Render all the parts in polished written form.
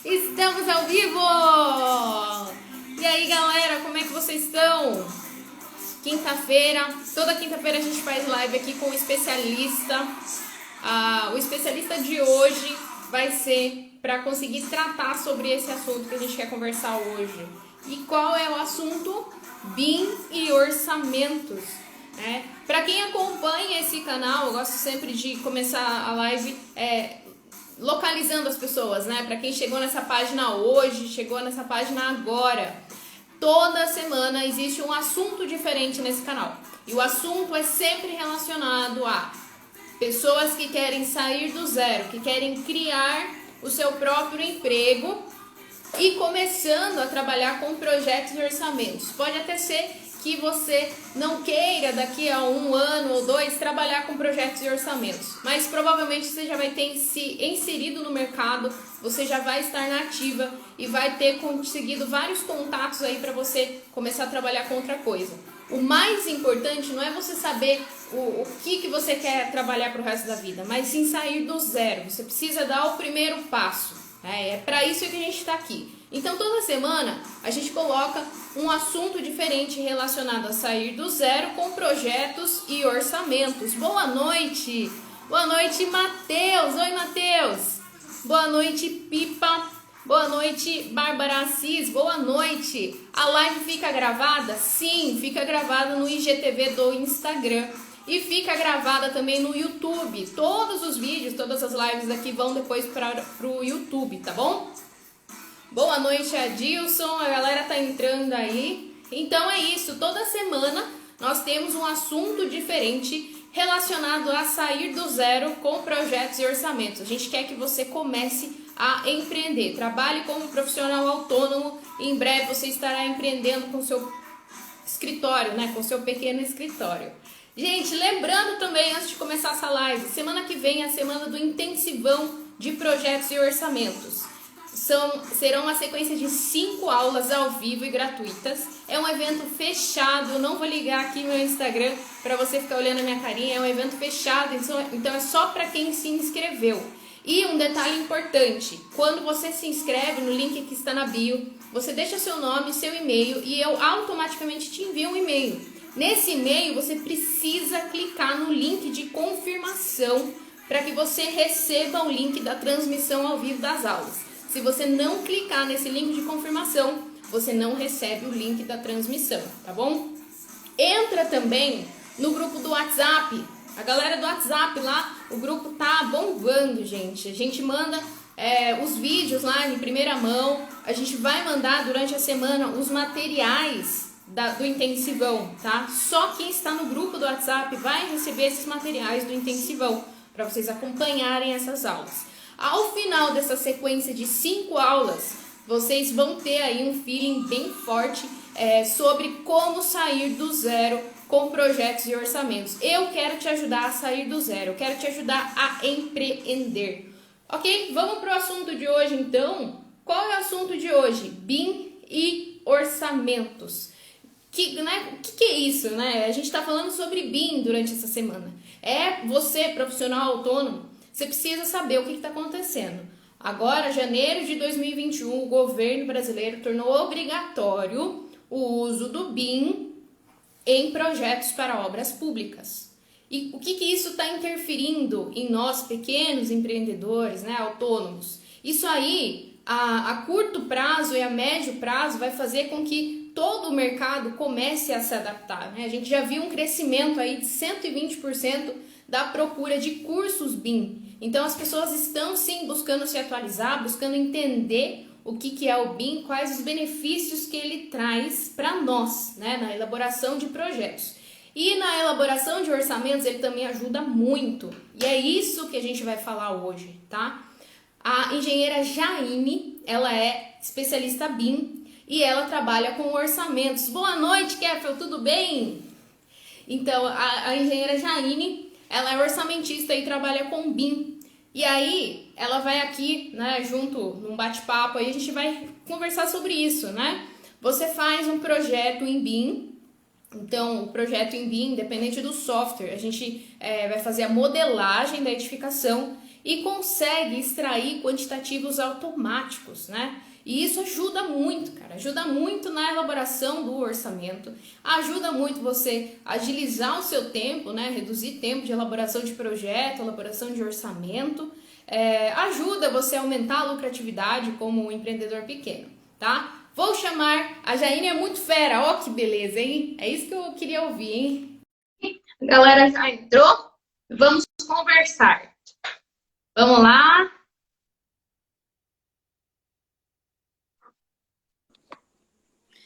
Estamos ao vivo! E aí, galera, como é que vocês estão? Quinta-feira, toda quinta-feira a gente faz live aqui com o especialista. O especialista de hoje vai ser para conseguir tratar sobre esse assunto que a gente quer conversar hoje. E qual é o assunto? BIM e orçamentos. Para quem acompanha esse canal, eu gosto sempre de começar a live localizando as pessoas, né? Para quem chegou nessa página hoje, chegou nessa página agora. Toda semana existe um assunto diferente nesse canal. E o assunto é sempre relacionado a pessoas que querem sair do zero, que querem criar o seu próprio emprego e começando a trabalhar com projetos e orçamentos. Pode até ser que você não queira daqui a 1 ano ou 2 trabalhar com projetos e orçamentos, mas provavelmente você já vai ter se inserido no mercado, você já vai estar na ativa e vai ter conseguido vários contatos aí para você começar a trabalhar com outra coisa. O mais importante não é você saber o que você quer trabalhar para o resto da vida, mas sim sair do zero. Você precisa dar o primeiro passo. É para isso que a gente está aqui. Então toda semana a gente coloca um assunto diferente relacionado a sair do zero com projetos e orçamentos. Boa noite! Boa noite, Matheus! Oi, Matheus! Boa noite, Pipa! Boa noite, Bárbara Assis! Boa noite! A live fica gravada? Sim, fica gravada no IGTV do Instagram. E fica gravada também no YouTube. Todos os vídeos, todas as lives aqui vão depois para o YouTube, tá bom? Boa noite, Adilson. A galera tá entrando aí. Então é isso. Toda semana nós temos um assunto diferente relacionado a sair do zero com projetos e orçamentos. A gente quer que você comece a empreender. Trabalhe como profissional autônomo. Em breve você estará empreendendo com seu escritório, né? Com seu pequeno escritório. Gente, lembrando também, antes de começar essa live, semana que vem é a semana do intensivão de projetos e orçamentos. Serão uma sequência de 5 aulas ao vivo e gratuitas. É um evento fechado, eu não vou ligar aqui no meu Instagram para você ficar olhando a minha carinha. É um evento fechado, então é só para quem se inscreveu. E um detalhe importante, quando você se inscreve no link que está na bio, você deixa seu nome, seu e-mail e eu automaticamente te envio um e-mail. Nesse e-mail você precisa clicar no link de confirmação para que você receba o link da transmissão ao vivo das aulas. Se você não clicar nesse link de confirmação, você não recebe o link da transmissão, tá bom? Entra também no grupo do WhatsApp. A galera do WhatsApp lá, o grupo tá bombando, gente. A gente manda os vídeos lá em primeira mão. A gente vai mandar durante a semana os materiais do intensivão, tá? Só quem está no grupo do WhatsApp vai receber esses materiais do intensivão para vocês acompanharem essas aulas. Ao final dessa sequência de 5 aulas, vocês vão ter aí um feeling bem forte sobre como sair do zero com projetos e orçamentos. Eu quero te ajudar a sair do zero, eu quero te ajudar a empreender. Ok? Vamos para o assunto de hoje então. Qual é o assunto de hoje? BIM e orçamentos. O que é isso, né? A gente está falando sobre BIM durante essa semana. Você, profissional autônomo, você precisa saber o que está acontecendo. Agora, janeiro de 2021, o governo brasileiro tornou obrigatório o uso do BIM em projetos para obras públicas. E o que isso está interferindo em nós, pequenos empreendedores, né, autônomos? Isso aí, a curto prazo e a médio prazo, vai fazer com que todo o mercado comece a se adaptar, né? A gente já viu um crescimento aí de 120% da procura de cursos BIM. Então as pessoas estão sim buscando se atualizar, buscando entender o que é o BIM, quais os benefícios que ele traz para nós, né, na elaboração de projetos. E na elaboração de orçamentos ele também ajuda muito. E é isso que a gente vai falar hoje, tá? A engenheira Jaime, ela é especialista BIM e ela trabalha com orçamentos. Boa noite, Kefel, tudo bem? Então, a engenheira Jaime, ela é orçamentista e trabalha com BIM. E aí, ela vai aqui, né, junto num bate-papo, aí a gente vai conversar sobre isso, né? Você faz um projeto em BIM. Então, o projeto em BIM, independente do software, a gente vai fazer a modelagem da edificação e consegue extrair quantitativos automáticos, né? E isso ajuda muito, cara, ajuda muito na elaboração do orçamento, ajuda muito você agilizar o seu tempo, né? Reduzir tempo de elaboração de projeto, elaboração de orçamento, ajuda você a aumentar a lucratividade como um empreendedor pequeno, tá? Vou chamar, a Jaine é muito fera, ó que beleza, hein? É isso que eu queria ouvir, hein? A galera já entrou? Vamos conversar. Vamos lá.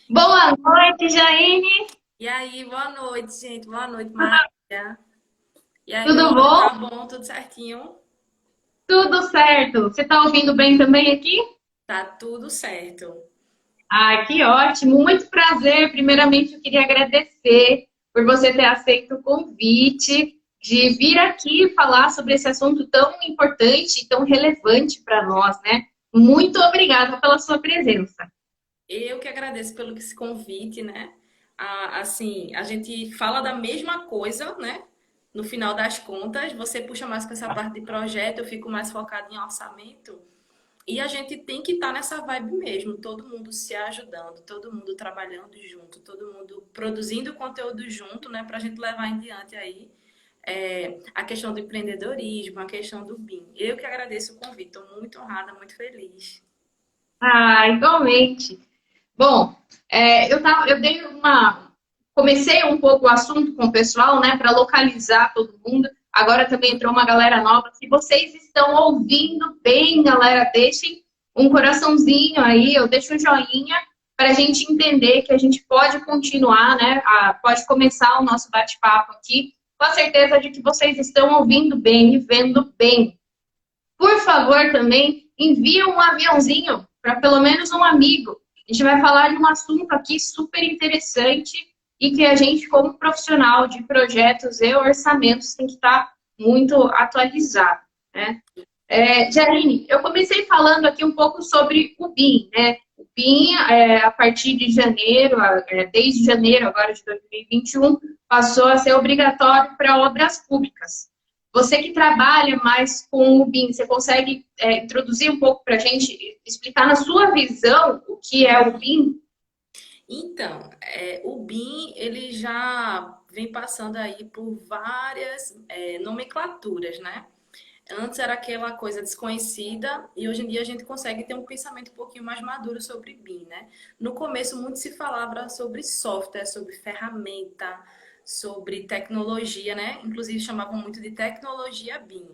Boa noite, Jaine. E aí, boa noite, gente. Boa noite, Maria. E aí, meu Tudo áudio bom? tá bom? Tudo certinho? Tudo certo. Você está ouvindo bem também aqui? Tá tudo certo. Ah, que ótimo. Muito prazer. Primeiramente, eu queria agradecer por você ter aceito o convite de vir aqui falar sobre esse assunto tão importante e tão relevante para nós, né? Muito obrigada pela sua presença. Eu que agradeço pelo esse convite, né? Assim, a gente fala da mesma coisa, né? No final das contas, você puxa mais com essa parte de projeto, eu fico mais focada em orçamento. E a gente tem que estar nessa vibe mesmo, todo mundo se ajudando, todo mundo trabalhando junto, todo mundo produzindo conteúdo junto, né, para a gente levar em diante aí a questão do empreendedorismo, a questão do BIM. Eu que agradeço o convite, estou muito honrada, muito feliz. Ah, igualmente. Bom, eu dei comecei um pouco o assunto com o pessoal, né, para localizar todo mundo. Agora também entrou uma galera nova. Se vocês estão ouvindo bem, galera, deixem um coraçãozinho aí, ou deixem um joinha para a gente entender que a gente pode continuar, né, pode começar o nosso bate-papo aqui, com a certeza de que vocês estão ouvindo bem e vendo bem. Por favor, também envie um aviãozinho para pelo menos um amigo. A gente vai falar de um assunto aqui super interessante e que a gente, como profissional de projetos e orçamentos, tem que estar muito atualizado, né? Janine, eu comecei falando aqui um pouco sobre o BIM, né? O BIM, a partir de janeiro, desde janeiro agora de 2021, passou a ser obrigatório para obras públicas. Você que trabalha mais com o BIM, você consegue introduzir um pouco para a gente, explicar na sua visão o que é o BIM? Então, o BIM, ele já vem passando aí por várias nomenclaturas, né? Antes era aquela coisa desconhecida e hoje em dia a gente consegue ter um pensamento um pouquinho mais maduro sobre BIM, né? No começo muito se falava sobre software, sobre ferramenta, sobre tecnologia, né? Inclusive chamavam muito de tecnologia BIM,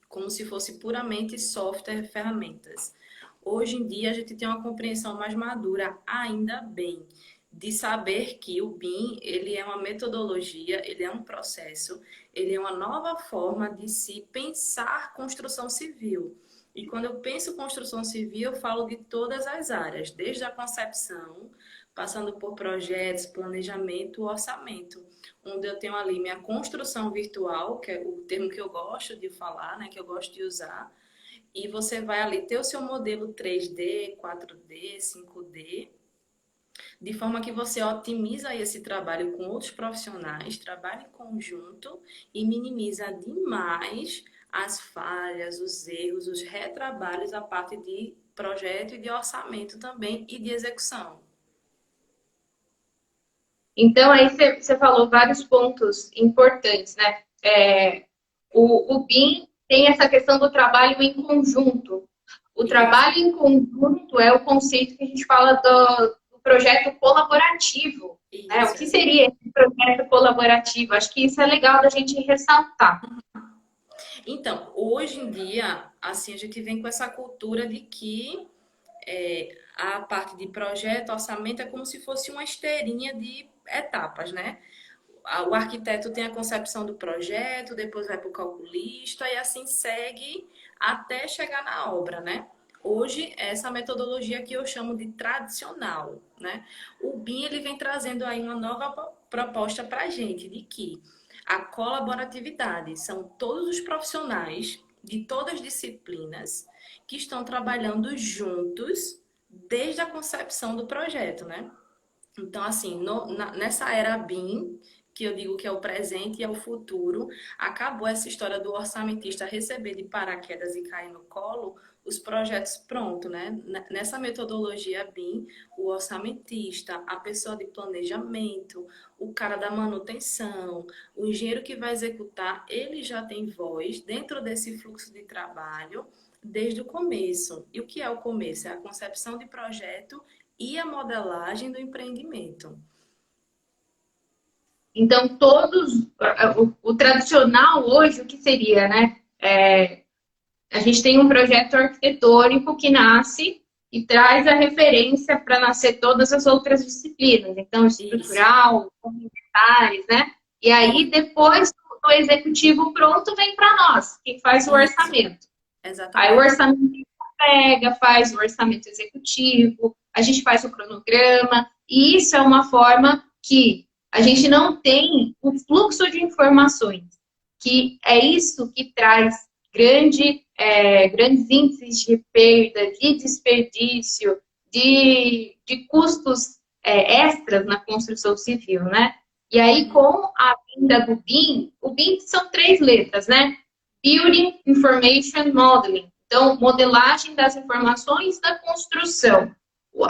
como se fosse puramente software e ferramentas. Hoje em dia a gente tem uma compreensão mais madura, ainda bem, de saber que o BIM, ele é uma metodologia, ele é um processo, ele é uma nova forma de se pensar construção civil. E quando eu penso construção civil, eu falo de todas as áreas, desde a concepção, passando por projetos, planejamento, orçamento, onde eu tenho ali minha construção virtual, que é o termo que eu gosto de falar, né, que eu gosto de usar, e você vai ali ter o seu modelo 3D, 4D, 5D, de forma que você otimiza esse trabalho com outros profissionais, trabalha em conjunto e minimiza demais as falhas, os erros, os retrabalhos, a parte de projeto e de orçamento também e de execução. Então, aí você falou vários pontos importantes, né? O BIM tem essa questão do trabalho em conjunto. O Isso, trabalho em conjunto é o conceito que a gente fala do projeto colaborativo, né? O isso, que seria esse projeto colaborativo? Acho que isso é legal da gente ressaltar. Então, hoje em dia, assim, a gente vem com essa cultura de que a parte de projeto, orçamento, é como se fosse uma esteirinha de etapas, né? O arquiteto tem a concepção do projeto, depois vai para o calculista e assim segue até chegar na obra, né? Hoje, essa metodologia que eu chamo de tradicional, né? O BIM, ele vem trazendo aí uma nova proposta para a gente, de que a colaboratividade são todos os profissionais de todas as disciplinas que estão trabalhando juntos desde a concepção do projeto, né? Então, assim, nessa era BIM, que eu digo que é o presente e é o futuro. Acabou essa história do orçamentista receber de paraquedas e cair no colo os projetos pronto, né? Nessa metodologia BIM, o orçamentista, a pessoa de planejamento, o cara da manutenção, o engenheiro que vai executar, ele já tem voz dentro desse fluxo de trabalho desde o começo. E o que é o começo? É a concepção de projeto e a modelagem do empreendimento. Então, o tradicional hoje, o que seria, né? A gente tem um projeto arquitetônico que nasce e traz a referência para nascer todas as outras disciplinas. Então, Isso, estrutural, detalhes, né? E aí, depois do executivo pronto, vem para nós, quem faz o isso, orçamento. Aí o exatamente. orçamento pega, faz o orçamento executivo, a gente faz o cronograma, e isso é uma forma que a gente não tem o fluxo de informações, que é isso que traz grandes índices de perda, de desperdício, de custos extras na construção civil, né? E aí, com a vinda do BIM, o BIM são 3 letras, né? Building Information Modeling. Então, modelagem das informações da construção.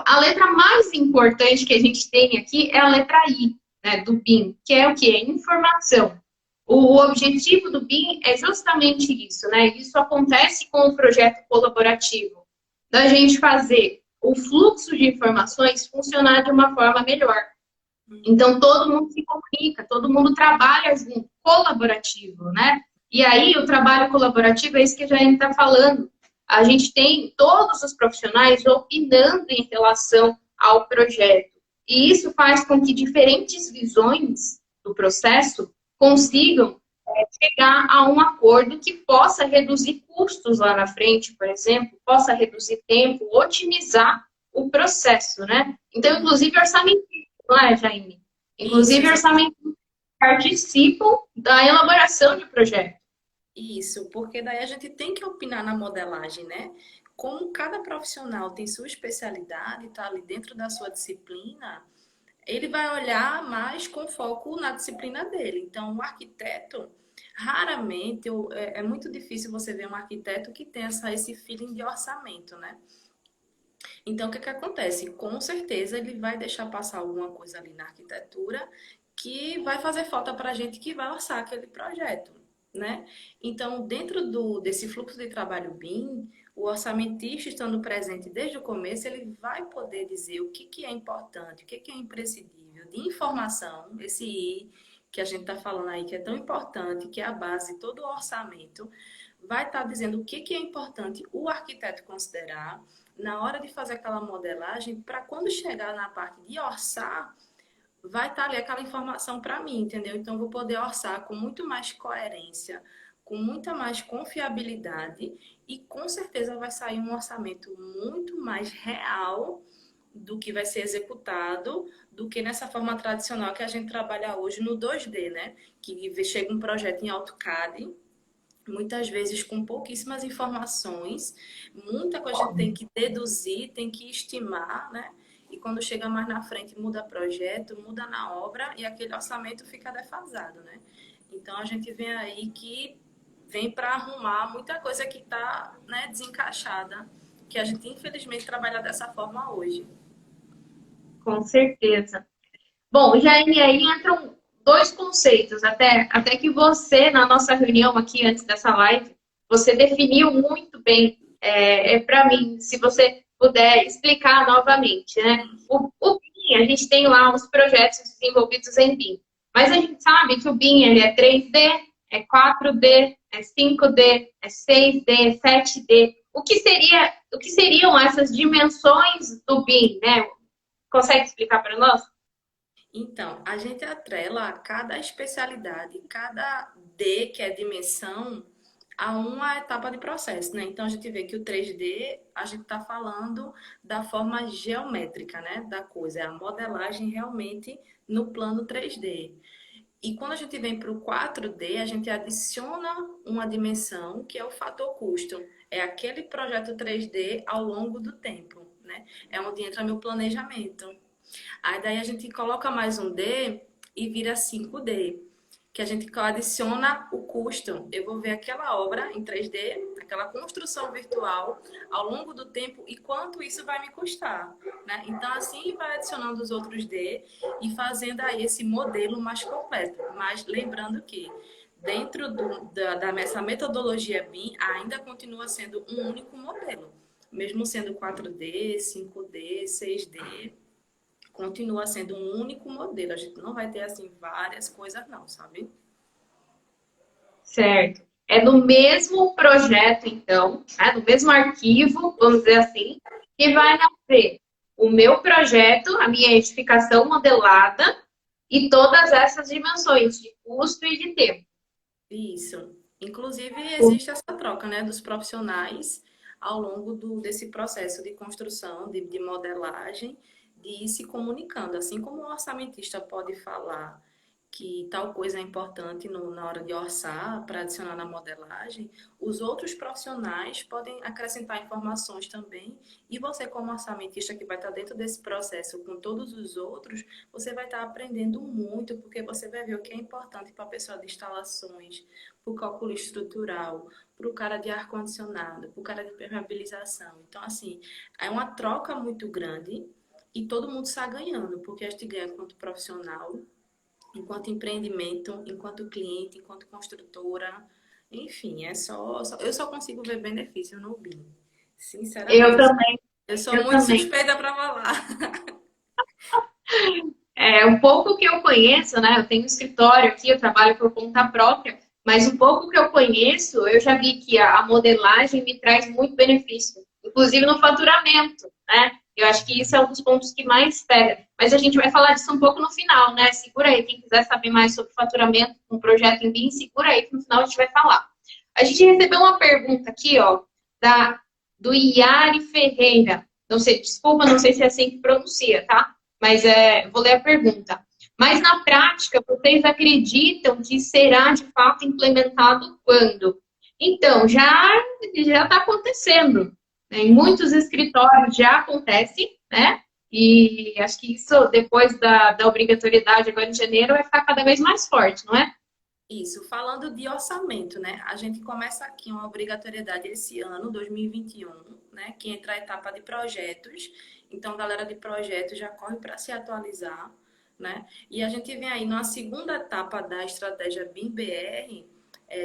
A letra mais importante que a gente tem aqui é a letra I, né, do BIM, que é o que? Informação. O objetivo do BIM é justamente isso, né? Isso acontece com o projeto colaborativo, da gente fazer o fluxo de informações funcionar de uma forma melhor. Então, todo mundo se comunica, todo mundo trabalha junto, colaborativo, né? E aí, o trabalho colaborativo é isso que a gente está falando. A gente tem todos os profissionais opinando em relação ao projeto. E isso faz com que diferentes visões do processo consigam chegar a um acordo que possa reduzir custos lá na frente, por exemplo, possa reduzir tempo, otimizar o processo, né? Então, inclusive, orçamento, não é, Jaime? Isso, Inclusive, orçamento participam da elaboração de projeto. isso, porque daí a gente tem que opinar na modelagem, né? Como cada profissional tem sua especialidade, está ali dentro da sua disciplina, ele vai olhar mais com foco na disciplina dele. Então, o arquiteto, raramente, é muito difícil você ver um arquiteto que tenha esse feeling de orçamento, né? Então, o que que acontece? Com certeza ele vai deixar passar alguma coisa ali na arquitetura que vai fazer falta para a gente que vai orçar aquele projeto, né? Então, dentro desse fluxo de trabalho BIM, o orçamentista estando presente desde o começo, ele vai poder dizer o que é importante, o que é imprescindível de informação, esse I que a gente está falando aí, que é tão importante, que é a base de todo o orçamento, vai estar dizendo o que é importante o arquiteto considerar na hora de fazer aquela modelagem, para quando chegar na parte de orçar, vai estar ali aquela informação para mim, entendeu? Então, eu vou poder orçar com muito mais coerência, com muita mais confiabilidade e com certeza vai sair um orçamento muito mais real do que vai ser executado, do que nessa forma tradicional que a gente trabalha hoje no 2D, né? Que chega um projeto em AutoCAD, muitas vezes com pouquíssimas informações, muita coisa a gente tem que deduzir, tem que estimar, né? E quando chega mais na frente, muda projeto, muda na obra e aquele orçamento fica defasado, né? Então a gente vem aí que vem para arrumar muita coisa que está, né, desencaixada, que a gente infelizmente trabalha dessa forma hoje. Com certeza. Bom, Jaime, aí entram 2 conceitos, até que você, na nossa reunião aqui antes dessa live, você definiu muito bem para mim, se você puder explicar novamente, né? O BIM, a gente tem lá os projetos desenvolvidos em BIM, mas a gente sabe que o BIM ele é 3D, é 4D, é 5D, é 6D, é 7D. O que seriam essas dimensões do BIM, né? Consegue explicar para nós? Então, a gente atrela cada especialidade, cada D, que é dimensão, a uma etapa de processo, né? Então, a gente vê que o 3D, a gente está falando da forma geométrica, né? Da coisa, é a modelagem realmente no plano 3D. E quando a gente vem para o 4D, a gente adiciona uma dimensão que é o fator custo. É aquele projeto 3D ao longo do tempo, né? É onde entra meu planejamento. Aí daí a gente coloca mais um D, e vira 5D, que a gente adiciona o custo. Eu vou ver aquela obra em 3D, aquela construção virtual ao longo do tempo e quanto isso vai me custar, né? Então, assim, vai adicionando os outros D e fazendo aí esse modelo mais completo. Mas lembrando que dentro dessa metodologia BIM ainda continua sendo um único modelo. Mesmo sendo 4D, 5D, 6D, continua sendo um único modelo. A gente não vai ter, assim, várias coisas não, sabe? Certo. É no mesmo projeto, então, né, no mesmo arquivo, vamos dizer assim, que vai nascer o meu projeto, a minha edificação modelada e todas essas dimensões de custo e de tempo. Isso. Inclusive, existe essa troca, né, dos profissionais ao longo desse processo de construção, de modelagem, de ir se comunicando. Assim como o orçamentista pode falar que tal coisa é importante na hora de orçar para adicionar na modelagem, os outros profissionais podem acrescentar informações também, e você, como orçamentista que vai estar dentro desse processo com todos os outros, você vai estar aprendendo muito, porque você vai ver o que é importante para a pessoa de instalações, para o cálculo estrutural, para o cara de ar-condicionado, para o cara de permeabilização. Então, assim, é uma troca muito grande e todo mundo está ganhando, porque a gente ganha quanto profissional, enquanto empreendimento, enquanto cliente, enquanto construtora, enfim, eu só consigo ver benefício no BIM. Eu Sinceramente, também, eu sou eu muito também. suspeita para falar. É, um pouco que eu conheço, né? Eu tenho um escritório aqui, eu trabalho por conta própria, mas um pouco que eu conheço, eu já vi que a modelagem me traz muito benefício, inclusive no faturamento, né? Eu acho que isso é um dos pontos que mais pega. Mas a gente vai falar disso um pouco no final, né? Segura aí, quem quiser saber mais sobre faturamento com um projeto em BIM, segura aí que no final a gente vai falar. A gente recebeu uma pergunta aqui, ó, do Iari Ferreira. Não sei, desculpa, não sei se é assim que pronuncia, tá? Mas vou ler a pergunta. Mas na prática, vocês acreditam que será de fato implementado quando? Então, já está acontecendo. Né? Em muitos escritórios já acontece, né? E acho que isso, depois da obrigatoriedade agora em janeiro, vai ficar cada vez mais forte, não é? Isso, falando de orçamento, né? A gente começa aqui uma obrigatoriedade esse ano, 2021, né? Que entra a etapa de projetos. Então, galera de projetos já corre para se atualizar, né? E a gente vem aí na segunda etapa da estratégia BIM-BR,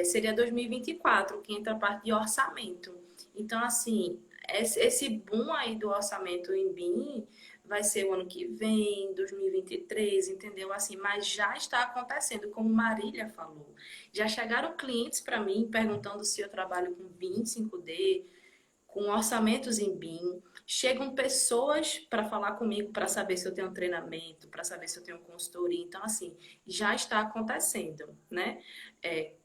seria 2024, que entra a parte de orçamento. Então, assim, esse boom aí do orçamento em BIM vai ser o ano que vem, 2023, entendeu? Assim, mas já está acontecendo, como Marília falou. Já chegaram clientes para mim perguntando se eu trabalho com BIM 5D, com orçamentos em BIM. Chegam pessoas para falar comigo para saber se eu tenho treinamento, para saber se eu tenho consultoria. Então, assim, já está acontecendo, né?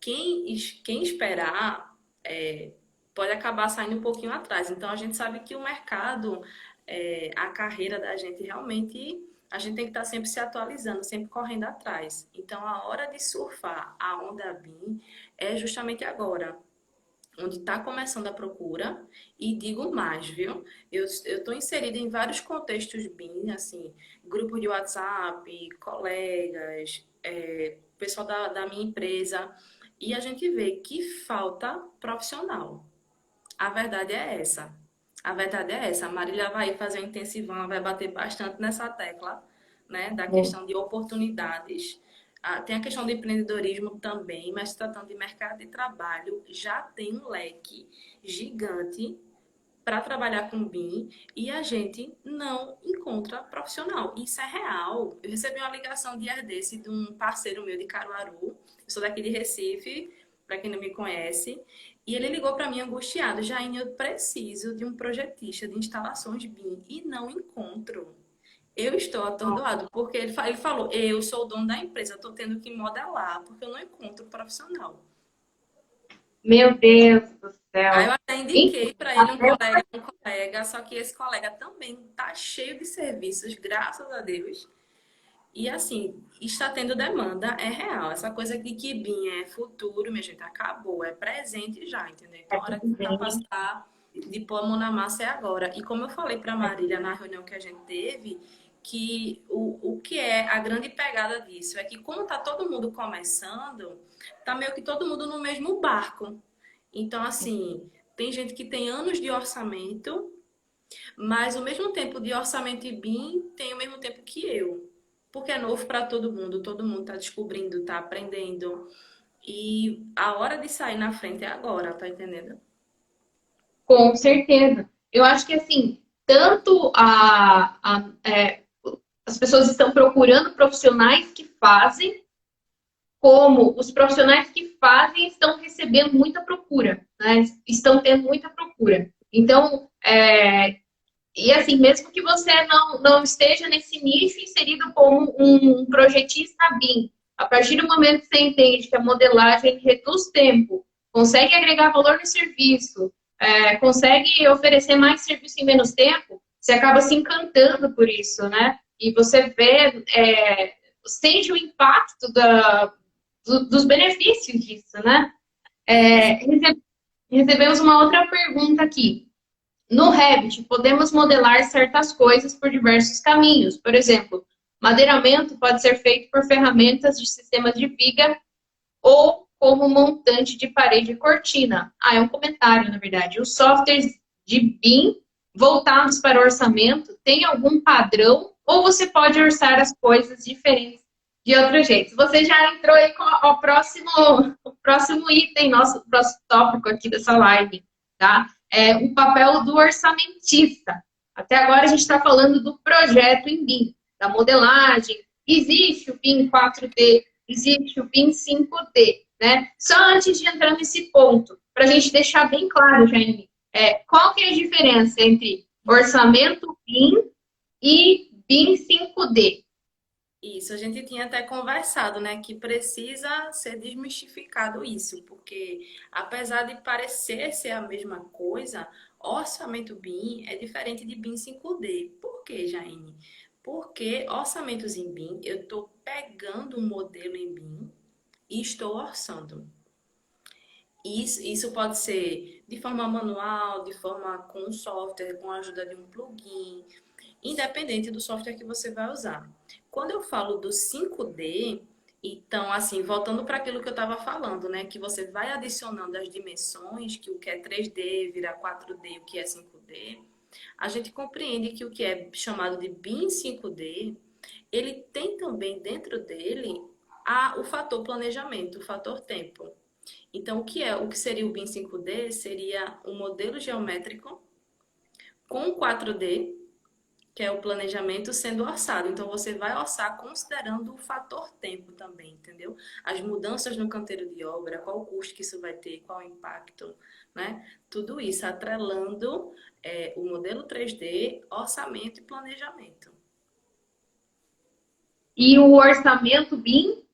Quem esperar pode acabar saindo um pouquinho atrás. Então, a gente sabe que o mercado, a carreira da gente realmente, a gente tem que estar sempre se atualizando, sempre correndo atrás. Então, a hora de surfar a onda BIM é justamente agora, onde está começando a procura. E digo mais, viu? Eu estou inserida em vários contextos BIM, assim, grupo de WhatsApp, colegas, pessoal da minha empresa, e a gente vê que falta profissional. A verdade é essa. A verdade é essa. A Marília vai fazer um intensivão, vai bater bastante nessa tecla, né, da questão de oportunidades. Tem a questão do empreendedorismo também, mas tratando de mercado de trabalho, já tem um leque gigante para trabalhar com BIM e a gente não encontra profissional. Isso é real. Eu recebi uma ligação de desse de um parceiro meu de Caruaru. Eu sou daqui de Recife, para quem não me conhece. E ele ligou para mim angustiado. Jaine, eu preciso de um projetista de instalações BIM e não encontro. Eu estou atordoado, porque ele falou, eu sou o dono da empresa, estou tendo que modelar, porque eu não encontro profissional. Meu Deus do Aí eu céu. até Então, indiquei para ele um colega, só que esse colega também tá cheio de serviços, graças a Deus. E assim, está tendo demanda, é real. Essa coisa de que BIM é futuro, minha gente, acabou, é presente já, entendeu? Então, a hora de capacitar, de pôr a mão na massa é agora. E como eu falei para Marília na reunião que a gente teve, que o que é a grande pegada disso é que como tá todo mundo começando, tá meio que todo mundo no mesmo barco. Então, assim, tem gente que tem anos de orçamento, mas o mesmo tempo de orçamento e BIM tem o mesmo tempo que eu. Porque é novo para todo mundo tá descobrindo, tá aprendendo. E a hora de sair na frente é agora, tá entendendo? Com certeza. Eu acho que assim, tanto as pessoas estão procurando profissionais que fazem, como os profissionais que fazem estão recebendo muita procura, né? Estão tendo muita procura. Então, e assim, mesmo que você não esteja nesse nicho inserido como um projetista BIM, a partir do momento que você entende que a modelagem reduz tempo, consegue agregar valor no serviço, consegue oferecer mais serviço em menos tempo, você acaba se encantando por isso, né? E você vê, sente o impacto dos benefícios disso, né? Recebemos uma outra pergunta aqui. No Revit, podemos modelar certas coisas por diversos caminhos. Por exemplo, madeiramento pode ser feito por ferramentas de sistemas de viga ou como montante de parede e cortina. É um comentário, na verdade. Os softwares de BIM voltados para orçamento têm algum padrão ou você pode orçar as coisas diferentes de outro jeito? Você já entrou aí com o próximo item, nosso próximo tópico aqui dessa live, tá? O papel do orçamentista. Até agora a gente está falando do projeto em BIM, da modelagem. Existe o BIM 4D, existe o BIM 5D, né? Só antes de entrar nesse ponto, para a gente deixar bem claro, Jaime, qual que é a diferença entre orçamento BIM e BIM 5D? Isso, a gente tinha até conversado, né, que precisa ser desmistificado isso, porque apesar de parecer ser a mesma coisa, orçamento BIM é diferente de BIM 5D. Por quê, Jaine? Porque orçamentos em BIM, eu estou pegando um modelo em BIM e estou orçando. Isso pode ser de forma manual, de forma com software, com a ajuda de um plugin, independente do software que você vai usar. Quando eu falo do 5D, então, assim, voltando para aquilo que eu estava falando, né? Que você vai adicionando as dimensões, que o que é 3D vira 4D, o que é 5D, a gente compreende que o que é chamado de BIM 5D, ele tem também dentro dele o fator planejamento, o fator tempo. Então, o que seria o BIM 5D? Seria um modelo geométrico com 4D, que é o planejamento sendo orçado. Então, você vai orçar considerando o fator tempo também, entendeu? As mudanças no canteiro de obra, qual o custo que isso vai ter, qual o impacto, né? Tudo isso atrelando o modelo 3D, orçamento e planejamento. E o orçamento BIM?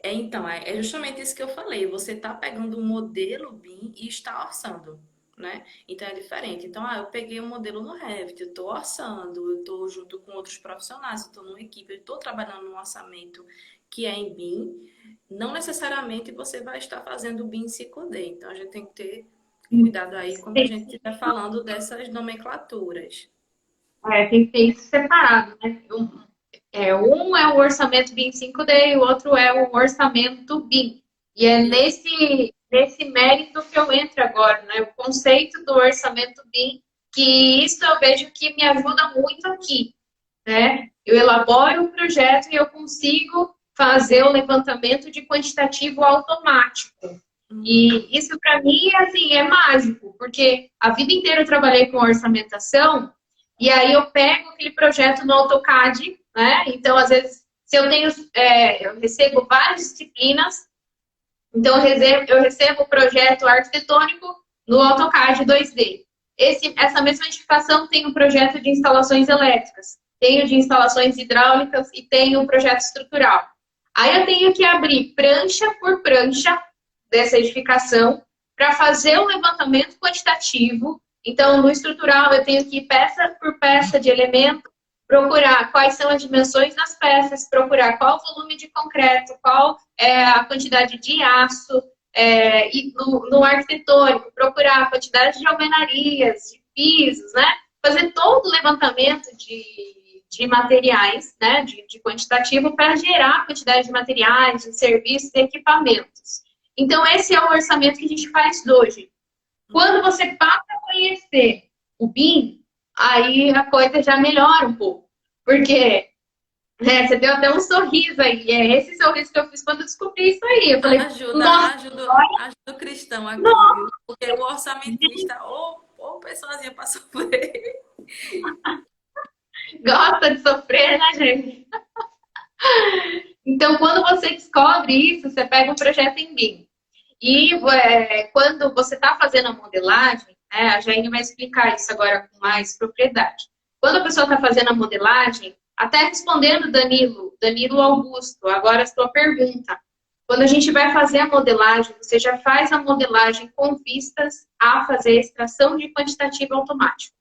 Então, é justamente isso que eu falei. Você está pegando um modelo BIM e está orçando, né? Então é diferente. Então, eu peguei um modelo no Revit, eu estou orçando, eu estou junto com outros profissionais, eu estou numa equipe, eu estou trabalhando num orçamento que é em BIM. Não necessariamente você vai estar fazendo o BIM 5D. Então, a gente tem que ter cuidado aí quando a gente estiver falando dessas nomenclaturas. Tem que ter isso separado, né? Um é o orçamento BIM 5D e o outro é o orçamento BIM. E é nesse mérito que eu entro agora, né? O conceito do orçamento BIM, que isso eu vejo que me ajuda muito aqui, né? Eu elaboro um projeto e eu consigo fazer o levantamento de quantitativo automático. E isso para mim assim, é mágico, porque a vida inteira eu trabalhei com orçamentação e aí eu pego aquele projeto no AutoCAD, né? Então, às vezes, se eu tenho, eu recebo várias disciplinas, então eu recebo o projeto arquitetônico no AutoCAD 2D. Essa mesma edificação tem um projeto de instalações elétricas, tenho de instalações hidráulicas e tenho um projeto estrutural. Aí eu tenho que abrir prancha por prancha dessa edificação para fazer um levantamento quantitativo. Então, no estrutural, eu tenho que ir peça por peça de elemento, procurar quais são as dimensões das peças, procurar qual o volume de concreto, qual é a quantidade de aço, e no arquitetônico, procurar a quantidade de alvenarias, de pisos, né? fazer todo o levantamento de materiais, né, de quantitativo, para gerar a quantidade de materiais, de serviços e equipamentos. Então, esse é o orçamento que a gente faz hoje. Quando você passa a conhecer o BIM, aí a coisa já melhora um pouco. Porque você deu até um sorriso aí. É esse sorriso que eu fiz quando eu descobri isso aí. Eu falei, nossa, Ajuda o cristão aqui, viu? Porque o orçamentista, ou pessoazinha para sofrer. gosta de sofrer, né, gente? Então, quando você descobre isso, você pega um projeto em BIM. E quando você está fazendo a modelagem, a Jaine vai explicar isso agora com mais propriedade. Quando a pessoa está fazendo a modelagem, até respondendo Danilo Augusto, agora a sua pergunta. Quando a gente vai fazer a modelagem, você já faz a modelagem com vistas a fazer a extração de quantitativo automático.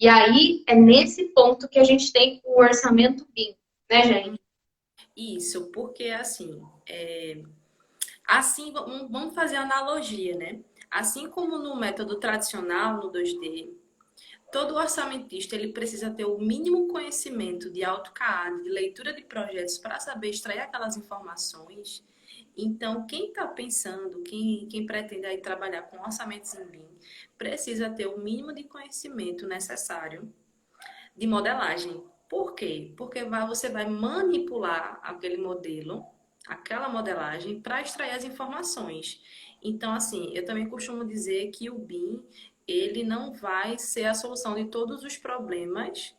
E aí, é nesse ponto que a gente tem o orçamento BIM, né, Jaine? Isso, porque assim, vamos fazer analogia, né? Assim como no método tradicional, no 2D, todo orçamentista ele precisa ter o mínimo conhecimento de AutoCAD, de leitura de projetos para saber extrair aquelas informações. Então, quem está pensando, quem pretende aí trabalhar com orçamentos em BIM, precisa ter o mínimo de conhecimento necessário de modelagem. Por quê? Porque você vai manipular aquele modelo, aquela modelagem, para extrair as informações. Então, assim, eu também costumo dizer que o BIM, ele não vai ser a solução de todos os problemas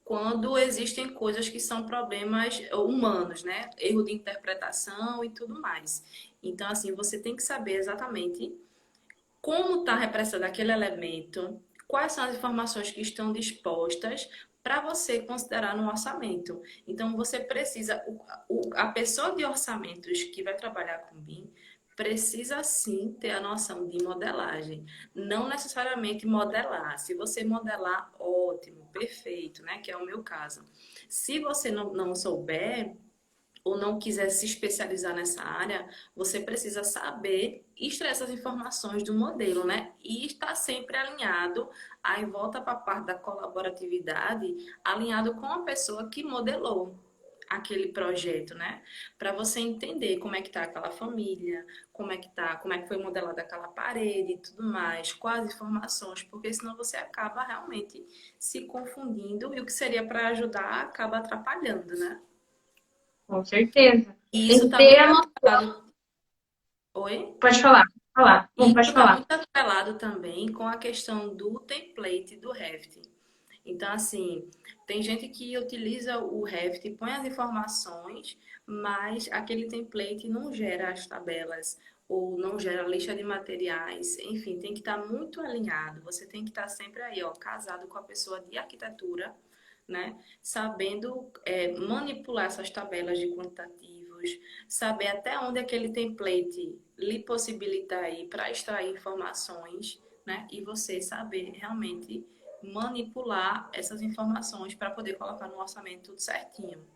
quando existem coisas que são problemas humanos, né? Erro de interpretação e tudo mais. Então, assim, você tem que saber exatamente como está representado aquele elemento, quais são as informações que estão dispostas para você considerar no orçamento. Então, você precisa, a pessoa de orçamentos que vai trabalhar com BIM, precisa sim ter a noção de modelagem. Não necessariamente modelar. Se você modelar, ótimo, perfeito, né? Que é o meu caso. Se você não souber, ou não quiser se especializar nessa área, você precisa saber extrair essas informações do modelo, né? E estar sempre alinhado, aí volta para a parte da colaboratividade, alinhado com a pessoa que modelou aquele projeto, né? Para você entender como é que tá aquela família, como é que foi modelada aquela parede e tudo mais, quais informações, porque senão você acaba realmente se confundindo e o que seria para ajudar acaba atrapalhando, né? Com certeza. E Tem isso que está ter muito a noção. atrelado. Oi? Pode falar, pode falar. E Não, isso pode está falar. muito atrelado também com a questão do template do Revit. Então, assim, tem gente que utiliza o Revit, põe as informações, mas aquele template não gera as tabelas ou não gera a lista de materiais. Enfim, tem que estar muito alinhado. Você tem que estar sempre aí, ó, casado com a pessoa de arquitetura, né? Sabendo manipular essas tabelas de quantitativos, saber até onde aquele template lhe possibilita aí para extrair informações, né? E você saber realmente manipular essas informações para poder colocar no orçamento tudo certinho.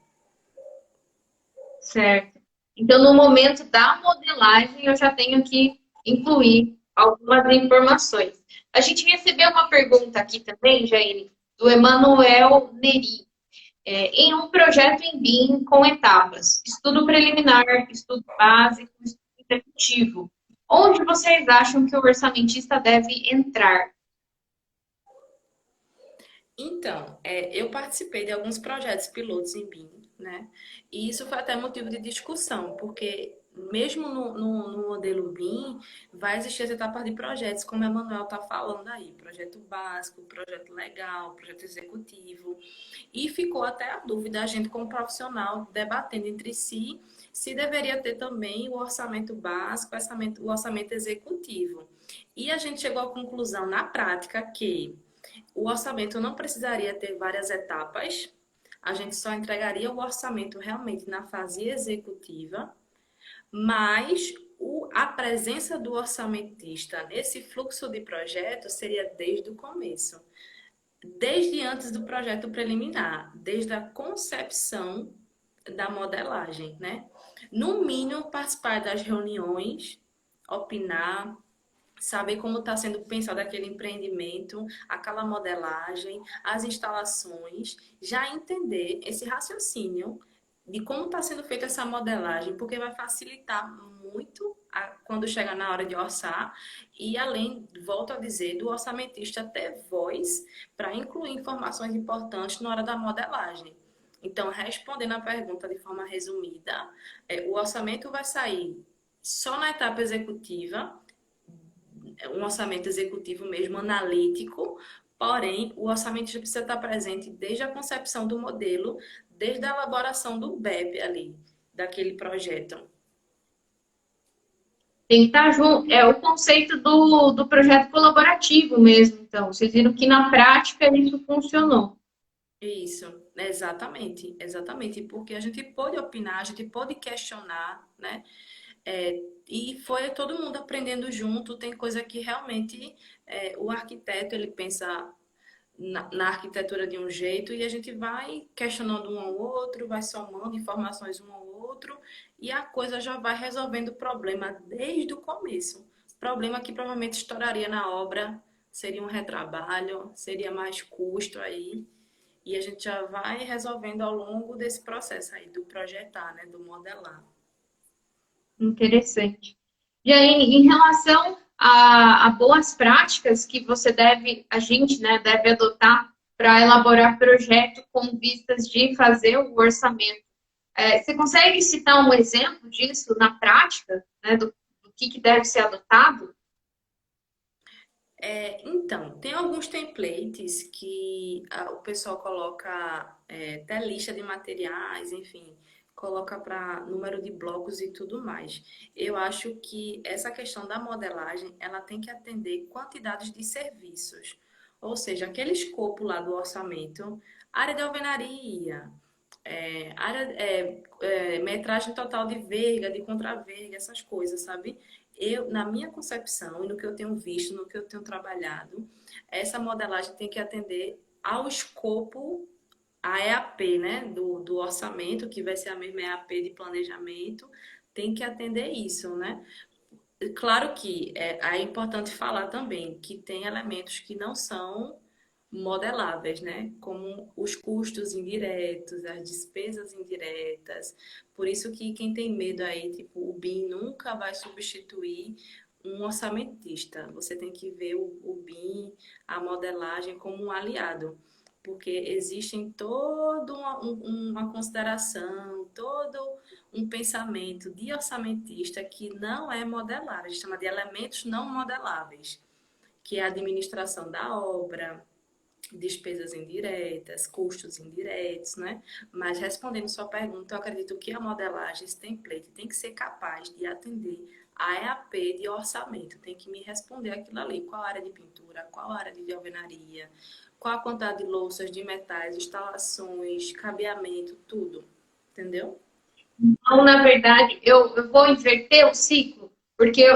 Certo. Então, no momento da modelagem, eu já tenho que incluir algumas informações. A gente recebeu uma pergunta aqui também, Jaine, do Emanuel Neri. Em um projeto em BIM com etapas, estudo preliminar, estudo básico, estudo executivo, onde vocês acham que o orçamentista deve entrar? Então, eu participei de alguns projetos pilotos em BIM, né? E isso foi até motivo de discussão, porque mesmo no modelo BIM, vai existir as etapas de projetos, como o Emanuel está falando aí, projeto básico, projeto legal, projeto executivo. E ficou até a dúvida, a gente como profissional debatendo entre si, se deveria ter também o orçamento básico, o orçamento executivo. E a gente chegou à conclusão na prática que o orçamento não precisaria ter várias etapas, a gente só entregaria o orçamento realmente na fase executiva, mas a presença do orçamentista nesse fluxo de projeto seria desde o começo, desde antes do projeto preliminar, desde a concepção da modelagem, né? No mínimo, participar das reuniões, opinar, saber como está sendo pensado aquele empreendimento, aquela modelagem, as instalações, já entender esse raciocínio de como está sendo feita essa modelagem, porque vai facilitar muito quando chegar na hora de orçar e além, volto a dizer, do orçamentista ter voz para incluir informações importantes na hora da modelagem. Então, respondendo a pergunta de forma resumida, o orçamento vai sair só na etapa executiva, um orçamento executivo mesmo, analítico, porém, o orçamentista precisa estar presente desde a concepção do modelo, desde a elaboração do BEP ali, daquele projeto. Tem que estar junto. É o conceito do projeto colaborativo mesmo, então. Vocês viram que na prática isso funcionou. Isso, exatamente, exatamente, porque a gente pode opinar, a gente pode questionar, né? E foi todo mundo aprendendo junto. Tem coisa que realmente o arquiteto ele pensa na arquitetura de um jeito e a gente vai questionando um ao outro, vai somando informações um ao outro e a coisa já vai resolvendo o problema desde o começo. Problema que provavelmente estouraria na obra, seria um retrabalho, seria mais custo aí. E a gente já vai resolvendo ao longo desse processo aí, do projetar, né, do modelar. Interessante. E aí, em relação a boas práticas que você deve, a gente, né, deve adotar para elaborar projeto com vistas de fazer o orçamento. Você consegue citar um exemplo disso na prática, né, do que deve ser adotado? Então, tem alguns templates que o pessoal coloca até lista de materiais, enfim, coloca para número de blocos e tudo mais. Eu acho que essa questão da modelagem, ela tem que atender quantidades de serviços. Ou seja, aquele escopo lá do orçamento, área de alvenaria, metragem total de verga, de contraverga, essas coisas, sabe? Na minha concepção e no que eu tenho visto, no que eu tenho trabalhado, essa modelagem tem que atender ao escopo, a EAP, né, do orçamento, que vai ser a mesma EAP de planejamento, tem que atender isso, né? Claro que é importante falar também que tem elementos que não são modeláveis, né? Como os custos indiretos, as despesas indiretas. Por isso que quem tem medo aí, tipo, o BIM nunca vai substituir um orçamentista. Você tem que ver o BIM, a modelagem como um aliado, porque existem toda uma consideração, todo um pensamento de orçamentista que não é modelável, a gente chama de elementos não modeláveis, que é a administração da obra, despesas indiretas, custos indiretos, né? Mas respondendo sua pergunta, eu acredito que a modelagem, esse template, tem que ser capaz de atender a EAP de orçamento, tem que me responder aquilo ali, qual a área de pintura, qual a área de alvenaria, qual a quantidade de louças, de metais, instalações, cabeamento, tudo, entendeu? Então, na verdade, eu vou inverter o ciclo, porque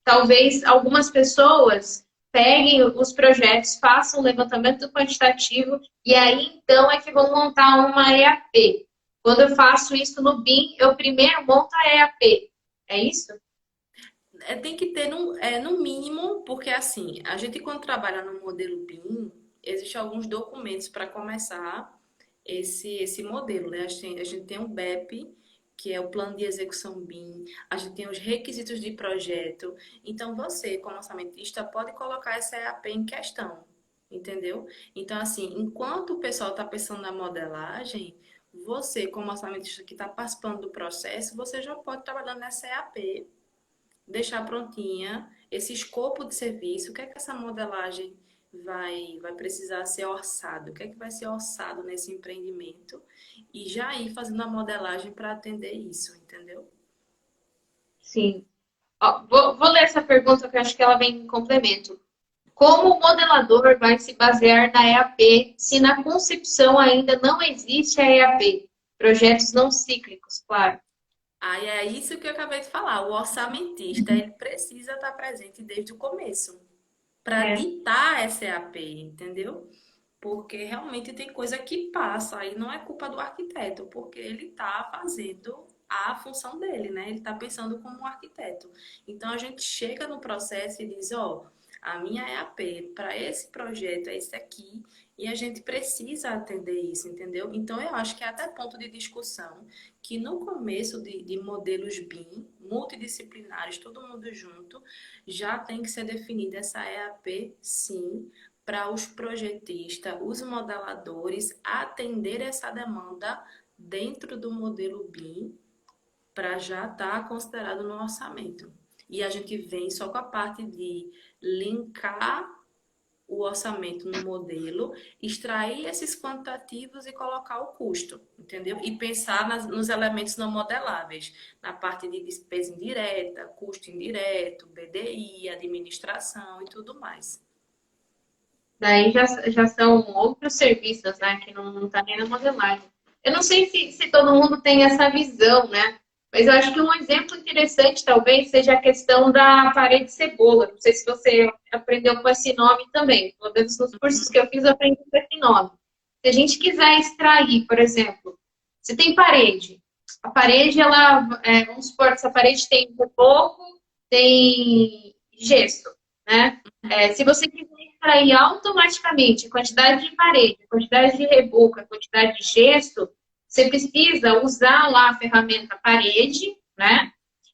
talvez algumas pessoas peguem os projetos, façam o levantamento quantitativo e aí então é que vão montar uma EAP. Quando eu faço isso no BIM, eu primeiro monto a EAP. É isso? Tem que ter no mínimo, porque assim, a gente quando trabalha no modelo BIM, existem alguns documentos para começar esse modelo, né? A gente tem um BEP, que é o plano de execução BIM, a gente tem os requisitos de projeto. Então, você, como orçamentista, pode colocar essa EAP em questão, entendeu? Então, assim, enquanto o pessoal está pensando na modelagem, você, como orçamentista que está participando do processo, você já pode trabalhar nessa EAP, deixar prontinha esse escopo de serviço, o que é que essa modelagem vai precisar ser orçado, o que é que vai ser orçado nesse empreendimento e já ir fazendo a modelagem para atender isso, entendeu? Sim. Ó, vou ler essa pergunta que eu acho que ela vem em complemento. Como o modelador vai se basear na EAP se na concepção ainda não existe a EAP? Projetos não cíclicos, claro. Aí é isso que eu acabei de falar. O orçamentista, ele precisa estar presente desde o começo para É. ditar essa EAP, entendeu? Porque realmente tem coisa que passa, aí não é culpa do arquiteto, porque ele está fazendo à função dele, né? Ele está pensando como um arquiteto. Então a gente chega no processo e diz, ó, a minha EAP para esse projeto é esse aqui, e a gente precisa atender isso, entendeu? Então eu acho que é até ponto de discussão que no começo de modelos BIM, multidisciplinares, todo mundo junto, já tem que ser definida essa EAP, sim, para os projetistas, os modeladores atender essa demanda dentro do modelo BIM para já estar considerado no orçamento. E a gente vem só com a parte de linkar o orçamento no modelo, extrair esses quantitativos e colocar o custo, entendeu? E pensar nos elementos não modeláveis, na parte de despesa indireta, custo indireto, BDI, administração e tudo mais. Daí já são outros serviços, né, que não tá nem na modelagem. Eu não sei se todo mundo tem essa visão, né? Mas eu acho que um exemplo interessante talvez seja a questão da parede cebola. Não sei se você aprendeu com esse nome também. Pelo menos nos cursos que eu fiz, eu aprendi com esse nome. Se a gente quiser extrair, por exemplo, se tem parede, a parede, ela, vamos supor que essa parede tem reboco, tem gesso, né? Se você quiser extrair automaticamente a quantidade de parede, a quantidade de reboco, a quantidade de gesso, você precisa usar lá a ferramenta parede, né?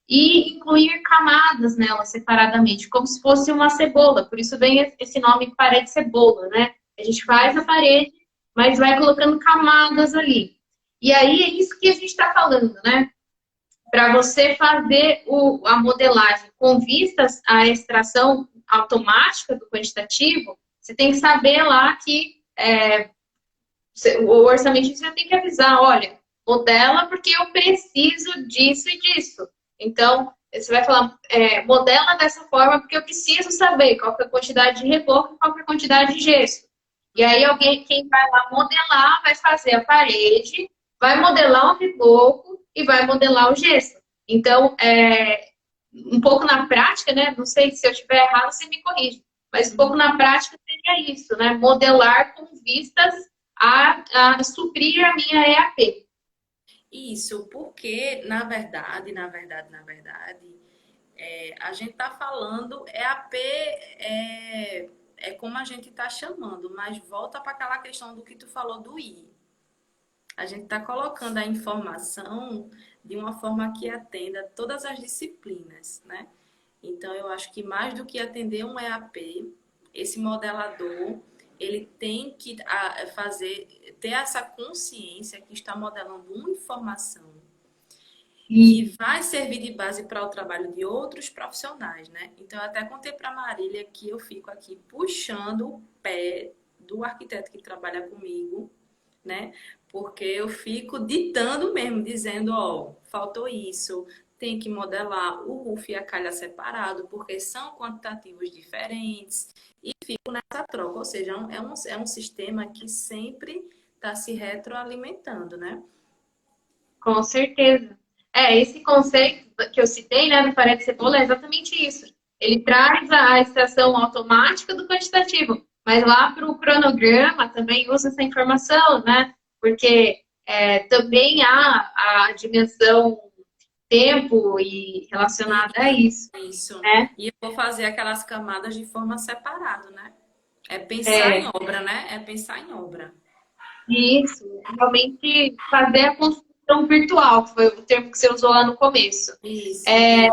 E incluir camadas nela separadamente, como se fosse uma cebola. Por isso vem esse nome parede cebola, né? A gente faz a parede, mas vai colocando camadas ali. E aí é isso que a gente está falando, né? Para você fazer a modelagem com vistas à extração automática do quantitativo, você tem que saber lá que o orçamentista tem que avisar, olha, modela porque eu preciso disso e disso. Então, você vai falar, modela dessa forma porque eu preciso saber qual que é a quantidade de reboco e qual que é a quantidade de gesso. E aí quem vai lá modelar, vai fazer a parede, vai modelar o reboco e vai modelar o gesso. Então, um pouco na prática, né? Não sei se eu estiver errado, você me corrige. Mas um pouco na prática seria isso, né? Modelar com vistas a suprir a minha EAP. Isso, porque, a gente está falando, EAP é como a gente está chamando, mas volta para aquela questão do que tu falou do I. A gente está colocando a informação de uma forma que atenda todas as disciplinas, né? Então, eu acho que mais do que atender um EAP, esse modelador, ele tem que ter essa consciência que está modelando uma informação que vai servir de base para o trabalho de outros profissionais, né? Então, eu até contei para a Marília que eu fico aqui puxando o pé do arquiteto que trabalha comigo, né? Porque eu fico ditando mesmo, dizendo, ó, faltou isso, tem que modelar o roof e a calha separado, porque são quantitativos diferentes, e fico nessa troca, ou seja, é um sistema que sempre está se retroalimentando, né? Com certeza. Esse conceito que eu citei, né, do parede cebola, é exatamente isso. Ele traz a extração automática do quantitativo, mas lá para o cronograma também usa essa informação, né? Porque também há a dimensão tempo e relacionada a isso. Isso. Né? E eu vou fazer aquelas camadas de forma separada, né? É pensar É, em obra, né? É pensar em obra. isso, realmente fazer a construção virtual, que foi o termo que você usou lá no começo. Isso. E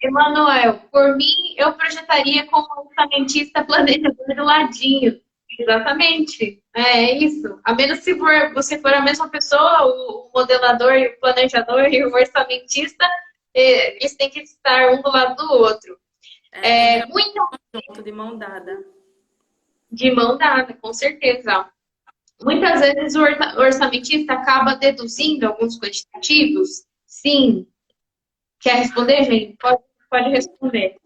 Emanuel, por mim, eu projetaria como orçamentista planejador do ladinho. Exatamente, é isso. A menos se você for a mesma pessoa, o modelador e o planejador e o orçamentista, eles têm que estar um do lado do outro. tem que Muito junto de mão dada. de mão dada, com certeza. Muitas vezes o orçamentista acaba deduzindo alguns quantitativos. Sim. Quer responder, gente? Pode responder.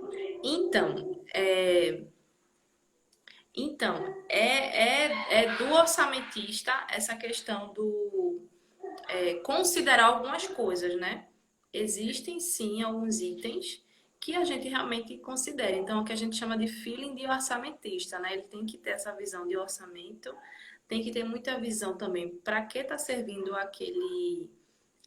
Então, é do orçamentista essa questão do considerar algumas coisas, né? Existem sim alguns itens que a gente realmente considera. Então, o que a gente chama de feeling de orçamentista, né? Ele tem que ter essa visão de orçamento, tem que ter muita visão também para que está servindo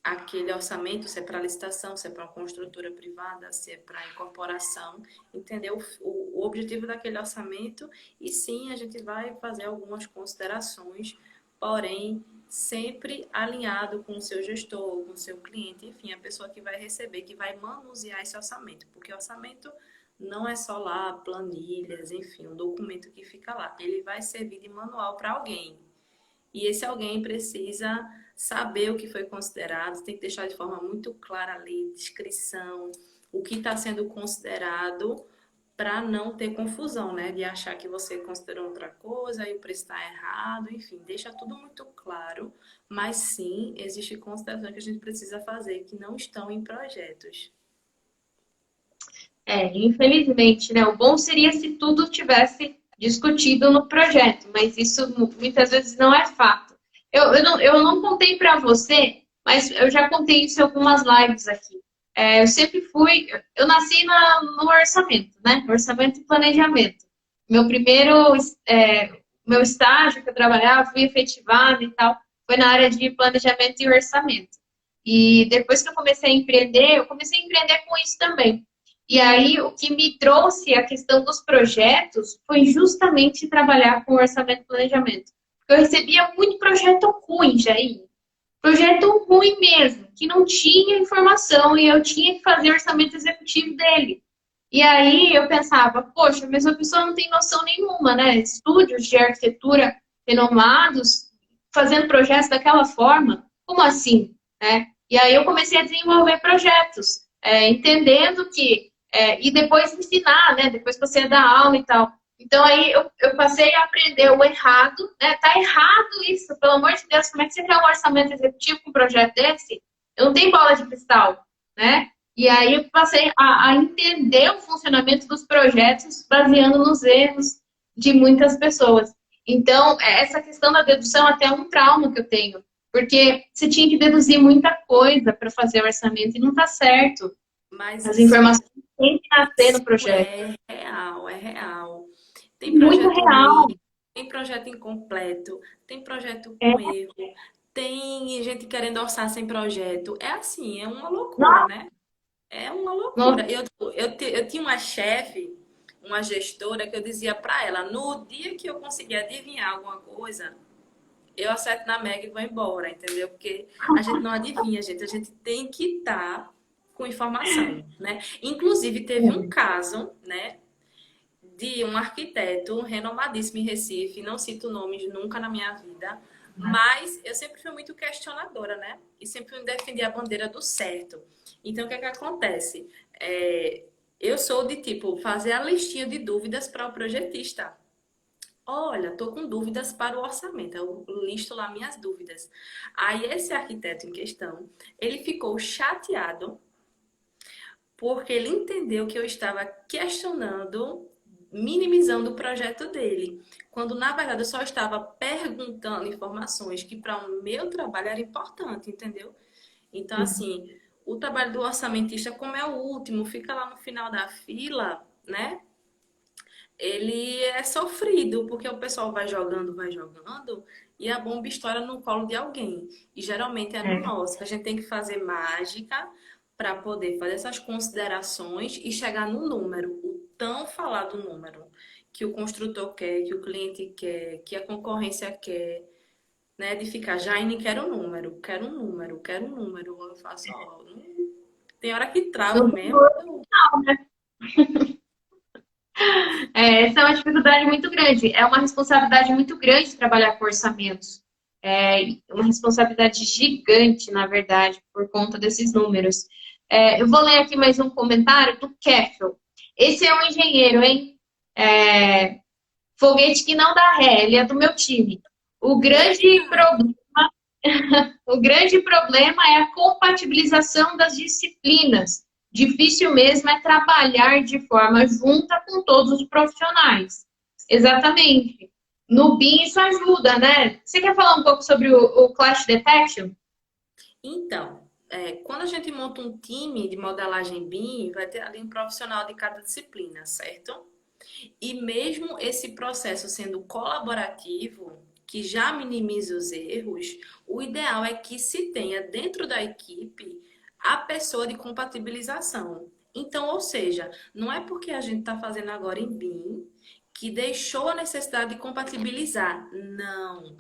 aquele orçamento, se é para licitação, se é para uma construtora privada, se é para incorporação, entender o objetivo daquele orçamento e sim, a gente vai fazer algumas considerações, porém, sempre alinhado com o seu gestor, com o seu cliente, enfim, a pessoa que vai receber, que vai manusear esse orçamento, porque orçamento não é só lá planilhas, enfim, um documento que fica lá, ele vai servir de manual para alguém. E esse alguém precisa saber o que foi considerado, tem que deixar de forma muito clara ali, descrição, o que está sendo considerado, para não ter confusão, né? De achar que você considerou outra coisa e o preço está errado, enfim, deixa tudo muito claro, mas sim, existem considerações que a gente precisa fazer que não estão em projetos. Infelizmente, né? O bom seria se tudo tivesse discutido no projeto, mas isso muitas vezes não é fato. Eu não contei para você, mas eu já contei isso em algumas lives aqui. Eu sempre fui, eu nasci no orçamento, né? Orçamento e planejamento. Meu primeiro, meu estágio que eu trabalhava, fui efetivada e tal, foi na área de planejamento e orçamento. E depois que eu comecei a empreender com isso também. E aí, o que me trouxe a questão dos projetos foi justamente trabalhar com orçamento e planejamento. Porque eu recebia muito projeto ruim, Jair. Projeto ruim mesmo, que não tinha informação e eu tinha que fazer orçamento executivo dele. E aí eu pensava, poxa, mas a pessoa não tem noção nenhuma, né? Estúdios de arquitetura renomados, fazendo projetos daquela forma, como assim? Né? E aí eu comecei a desenvolver projetos, entendendo que e depois ensinar, né? Depois que você dá aula e tal. Então aí eu passei a aprender o errado, né? Tá errado isso, pelo amor de Deus, como é que você quer um orçamento executivo com um projeto desse? Eu não tenho bola de cristal, né? E aí eu passei a entender o funcionamento dos projetos baseando nos erros de muitas pessoas. Então, essa questão da dedução até é um trauma que eu tenho, porque você tinha que deduzir muita coisa para fazer o orçamento e não está certo. Mas As isso, informações têm que nascer no isso projeto. é real, é real. Tem Muito projeto ruim, real. tem projeto incompleto, tem projeto É, com erro, tem gente querendo orçar sem projeto. É assim, é uma loucura, nossa, né? É uma loucura. nossa, Eu tinha uma chefe, uma gestora, que eu dizia pra ela, no dia que eu conseguir adivinhar alguma coisa, eu acerto na Mega e vou embora, entendeu? Porque a gente não adivinha, gente. A gente tem que estar com informação, né? Inclusive, teve um caso, né? De um arquiteto renomadíssimo em Recife, não cito nomes nunca na minha vida, mas eu sempre fui muito questionadora, né? E sempre defendi a bandeira do certo. Então, o que é que acontece? Eu sou de, tipo, fazer a listinha de dúvidas para o projetista. Olha, tô com dúvidas para o orçamento. Eu listo lá minhas dúvidas. Aí, esse arquiteto em questão, ele ficou chateado porque ele entendeu que eu estava questionando, minimizando o projeto dele, quando na verdade eu só estava perguntando informações que para o meu trabalho era importante, entendeu? Então, assim, o trabalho do orçamentista, como é o último, fica lá no final da fila, né? Ele é sofrido, porque o pessoal vai jogando, e a bomba estoura no colo de alguém. E geralmente é no nosso, que a gente tem que fazer mágica para poder fazer essas considerações e chegar no número, o tão falado número que o construtor quer, que o cliente quer, que a concorrência quer, né? De ficar, Jaine, quero um número, quero um número, quero um número. Eu faço, ó, tem hora que travo não, mesmo. essa é uma dificuldade muito grande. É uma responsabilidade muito grande trabalhar com orçamentos. É uma responsabilidade gigante, na verdade, por conta desses números. Eu vou ler aqui mais um comentário do Keffel. Esse é um engenheiro, hein? Foguete que não dá ré, ele é do meu time. O grande problema, o grande problema é a compatibilização das disciplinas. Difícil mesmo é trabalhar de forma junta com todos os profissionais. Exatamente. No BIM isso ajuda, né? Você quer falar um pouco sobre o Clash Detection? Então, quando a gente monta um time de modelagem BIM, vai ter ali um profissional de cada disciplina, certo? E mesmo esse processo sendo colaborativo, que já minimiza os erros, o ideal é que se tenha dentro da equipe a pessoa de compatibilização. Então, ou seja, não é porque a gente está fazendo agora em BIM que deixou a necessidade de compatibilizar. Não.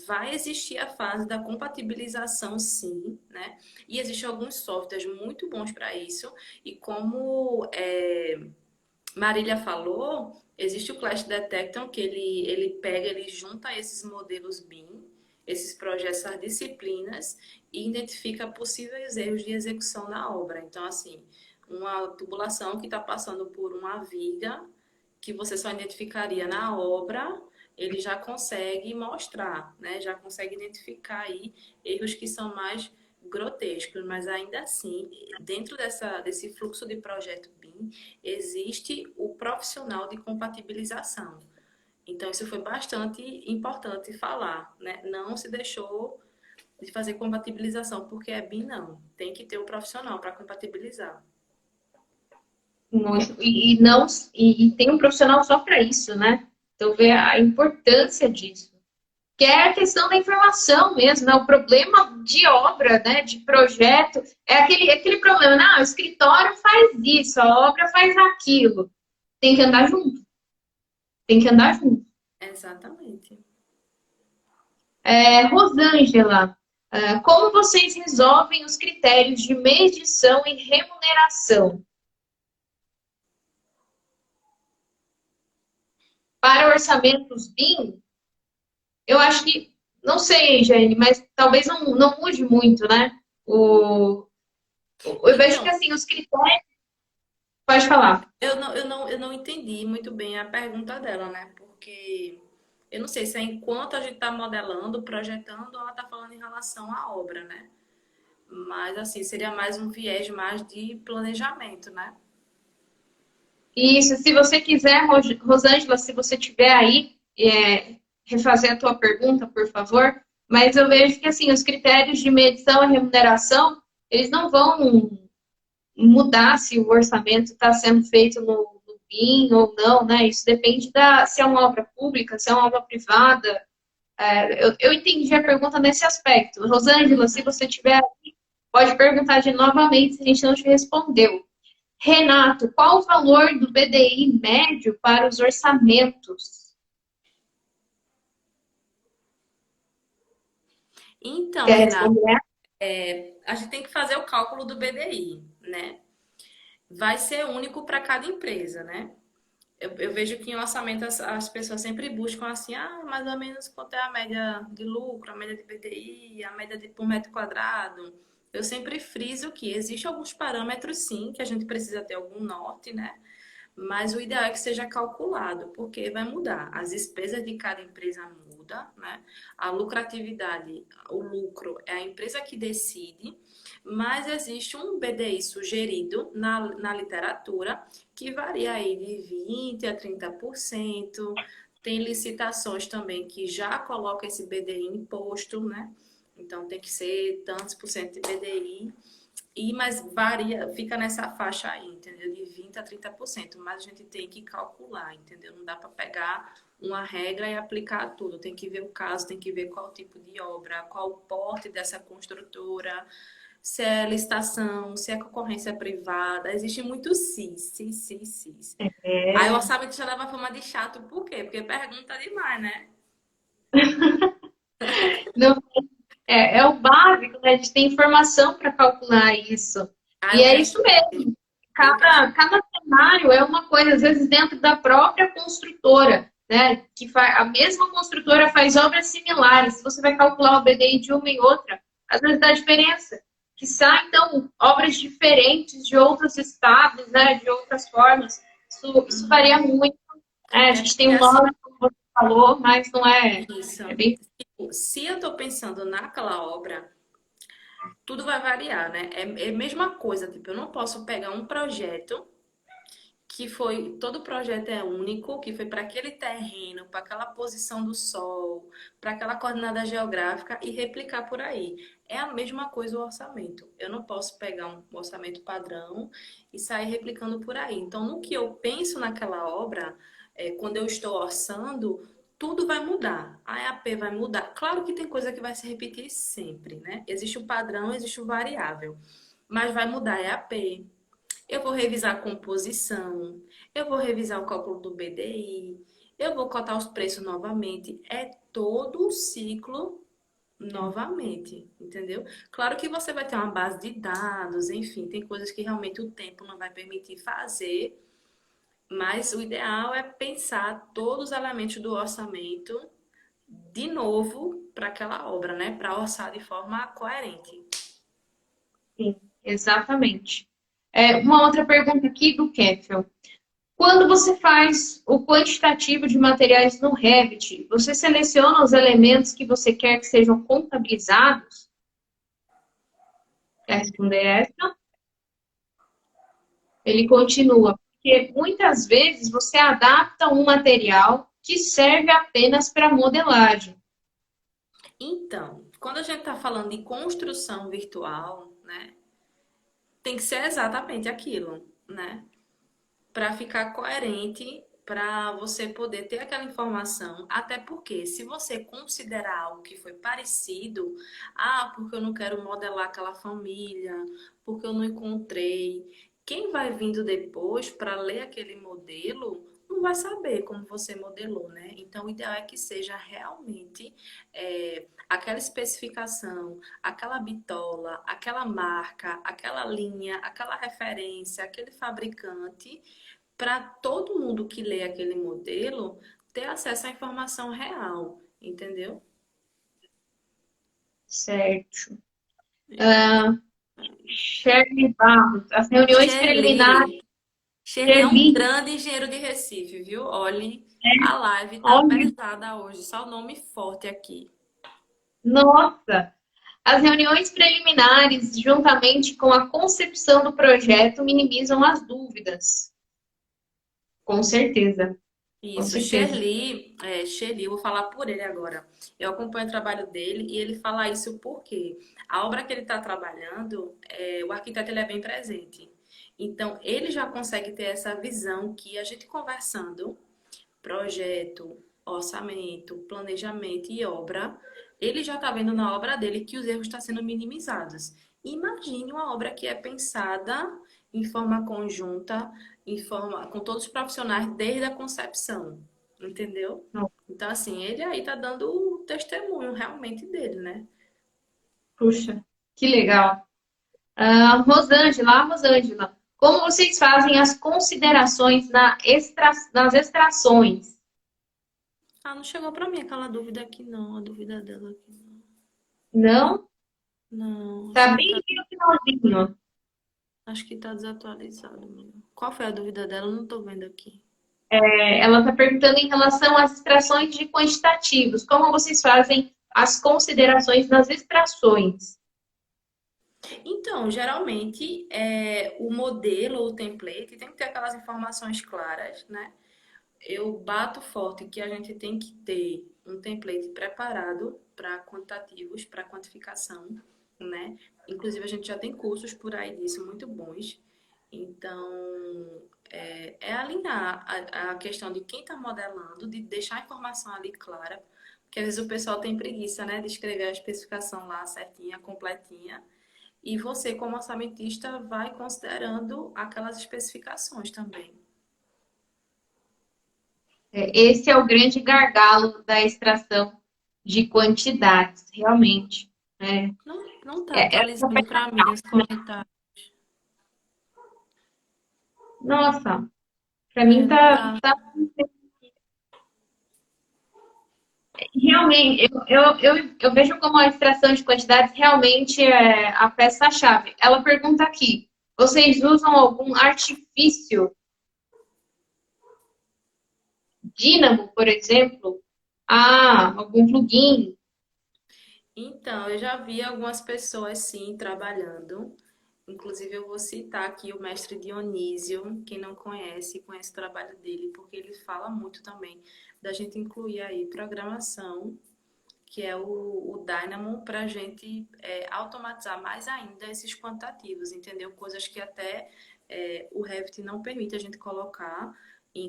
Vai existir a fase da compatibilização, sim, né? E existem alguns softwares muito bons para isso. E como Marília falou, existe o Clash Detection, que ele pega, ele junta esses modelos BIM, esses projetos, essas disciplinas, e identifica possíveis erros de execução na obra. Então, assim, uma tubulação que está passando por uma viga, que você só identificaria na obra, ele já consegue mostrar, né? Já consegue identificar aí erros que são mais grotescos, mas ainda assim, dentro desse fluxo de projeto BIM, existe o profissional de compatibilização. Então, isso foi bastante importante falar, né? Não se deixou de fazer compatibilização porque é BIM, não. Tem que ter o profissional para compatibilizar. Muito. Não, e tem um profissional só para isso, né? Então, ver a importância disso. Que é a questão da informação mesmo, né? O problema de obra, né? De projeto, é aquele problema, né? O escritório faz isso, a obra faz aquilo. Tem que andar junto. Tem que andar junto. Exatamente. Rosângela, como vocês resolvem os critérios de medição e remuneração? Para orçamentos BIM, eu acho que, não sei, Jane, mas talvez não mude muito, né? Eu vejo que Então, assim, os critérios. Pode falar. eu não entendi muito bem a pergunta dela, né? Porque eu não sei se é enquanto a gente está modelando, projetando, ou ela está falando em relação à obra, né? Mas, assim, seria mais um viés mais de planejamento, né? Isso, se você quiser, Rosângela, se você tiver aí, refazer a tua pergunta, por favor. Mas eu vejo que assim, os critérios de medição e remuneração, eles não vão mudar se o orçamento está sendo feito no BIM ou não, né? Isso depende se é uma obra pública, se é uma obra privada. Eu entendi a pergunta nesse aspecto. Rosângela, se você tiver, pode perguntar de novamente se a gente não te respondeu. Renato, qual o valor do BDI médio para os orçamentos? Então, Quer Renato, responder? a gente tem que fazer o cálculo do BDI, né? Vai ser único para cada empresa, né? Eu vejo que em orçamento as pessoas sempre buscam assim, mais ou menos quanto é a média de lucro, a média de BDI, a média por metro quadrado. Eu sempre friso que existe alguns parâmetros, sim, que a gente precisa ter algum norte, né? Mas o ideal é que seja calculado, porque vai mudar. As despesas de cada empresa muda, né? A lucratividade, o lucro é a empresa que decide, mas existe um BDI sugerido na literatura que varia aí de 20 a 30%. Tem licitações também que já colocam esse BDI imposto, né? Então tem que ser tantos por cento de BDI. Mas varia, fica nessa faixa aí, entendeu? De 20 a 30%. Mas a gente tem que calcular, entendeu? Não dá para pegar uma regra e aplicar tudo. Tem que ver o caso, tem que ver qual tipo de obra, qual o porte dessa construtora, se é licitação, se é concorrência privada. Existe muito cis. Aí o orçamento já leva a fama de chato, por quê? Porque pergunta demais, né? Não, é o básico, né? A gente tem informação para calcular isso. Aí E eu é questiono, isso mesmo. eu questiono. Cada cenário é uma coisa, às vezes dentro da própria construtora, né? A mesma construtora faz obras similares. Se você vai calcular o BDI de uma e outra, às vezes dá diferença. Que sai, então, obras diferentes de outros estados, né? De outras formas. Isso varia muito. Né? A É gente tem porque um assim, nome, como você falou, mas não é. isso. É bem. Tipo, se eu estou pensando naquela obra, tudo vai variar, né? É a mesma coisa, tipo, eu não posso pegar um projeto que foi, todo projeto é único, que foi para aquele terreno, para aquela posição do sol, para aquela coordenada geográfica e replicar por aí. É a mesma coisa o orçamento. Eu não posso pegar um orçamento padrão e sair replicando por aí. Então, no que eu penso naquela obra, quando eu estou orçando, tudo vai mudar. A EAP vai mudar. Claro que tem coisa que vai se repetir sempre, né? Existe o padrão, existe o variável. Mas vai mudar a EAP. Eu vou revisar a composição. Eu vou revisar o cálculo do BDI. Eu vou cotar os preços novamente. É todo o ciclo novamente, entendeu? Claro que você vai ter uma base de dados, enfim, tem coisas que realmente o tempo não vai permitir fazer, mas o ideal é pensar todos os elementos do orçamento de novo para aquela obra, né? Para orçar de forma coerente. Sim, exatamente. Uma outra pergunta aqui do Kefel. Quando você faz o quantitativo de materiais no Revit, você seleciona os elementos que você quer que sejam contabilizados? Quer responder essa? Ele continua, porque muitas vezes você adapta um material que serve apenas para modelagem. Então, quando a gente está falando de construção virtual, né, tem que ser exatamente aquilo, né? Para ficar coerente, para você poder ter aquela informação. Até porque, se você considerar algo que foi parecido, porque eu não quero modelar aquela família, porque eu não encontrei. Quem vai vindo depois para ler aquele modelo não vai saber como você modelou, né? Então, o ideal é que seja realmente aquela especificação, aquela bitola, aquela marca, aquela linha, aquela referência, aquele fabricante para todo mundo que lê aquele modelo ter acesso à informação real, entendeu? Certo. Shirley Barros, as reuniões preliminares. Sherly, Sherly é um Shirley, grande engenheiro de Recife, viu? Olhe, a live tá olha, pesada hoje, só o nome forte aqui. nossa! As reuniões preliminares, juntamente com a concepção do projeto, minimizam as dúvidas. Com certeza, com Isso, certeza. Sherly, eu vou falar por ele agora. Eu acompanho o trabalho dele e ele fala isso porque a obra que ele está trabalhando, o arquiteto ele é bem presente. Então, ele já consegue ter essa visão que a gente conversando, projeto, orçamento, planejamento e obra, ele já está vendo na obra dele que os erros estão sendo minimizados. Imagine uma obra que é pensada em forma conjunta, com todos os profissionais desde a concepção, entendeu? Então, assim, ele aí está dando o testemunho realmente dele, né? Puxa, que legal. Rosângela, como vocês fazem as considerações nas extrações? Ah, não chegou para mim aquela dúvida aqui, não, a dúvida dela aqui. Não? Não, Tá bem no finalzinho. acho que tá desatualizado mesmo. Qual foi a dúvida dela? Eu não tô vendo aqui. Ela está perguntando em relação às extrações de quantitativos. Como vocês fazem as considerações nas extrações? Então, geralmente, o modelo ou o template tem que ter aquelas informações claras, né? Eu bato forte que a gente tem que ter um template preparado para quantitativos, para quantificação, né? Inclusive, a gente já tem cursos por aí disso muito bons. Então, é alinhar a questão de quem está modelando, de deixar a informação ali clara, porque às vezes o pessoal tem preguiça, né, de escrever a especificação lá certinha, completinha. E você, como orçamentista, vai considerando aquelas especificações também. Esse é o grande gargalo da extração de quantidades, realmente. Né? Não tá Essa atualizando para mim os comentários. Nossa, para mim Não tá, tá. tá realmente, eu vejo como a extração de quantidades realmente é a peça-chave. Ela pergunta aqui: vocês usam algum artifício, Dynamo, por exemplo? Algum plugin? Então, eu já vi algumas pessoas sim trabalhando. Inclusive, eu vou citar aqui o mestre Dionísio. Quem não conhece, conhece o trabalho dele, porque ele fala muito também da gente incluir aí programação, que é o Dynamo, para a gente automatizar mais ainda esses quantitativos, entendeu? Coisas que até o Revit não permite a gente colocar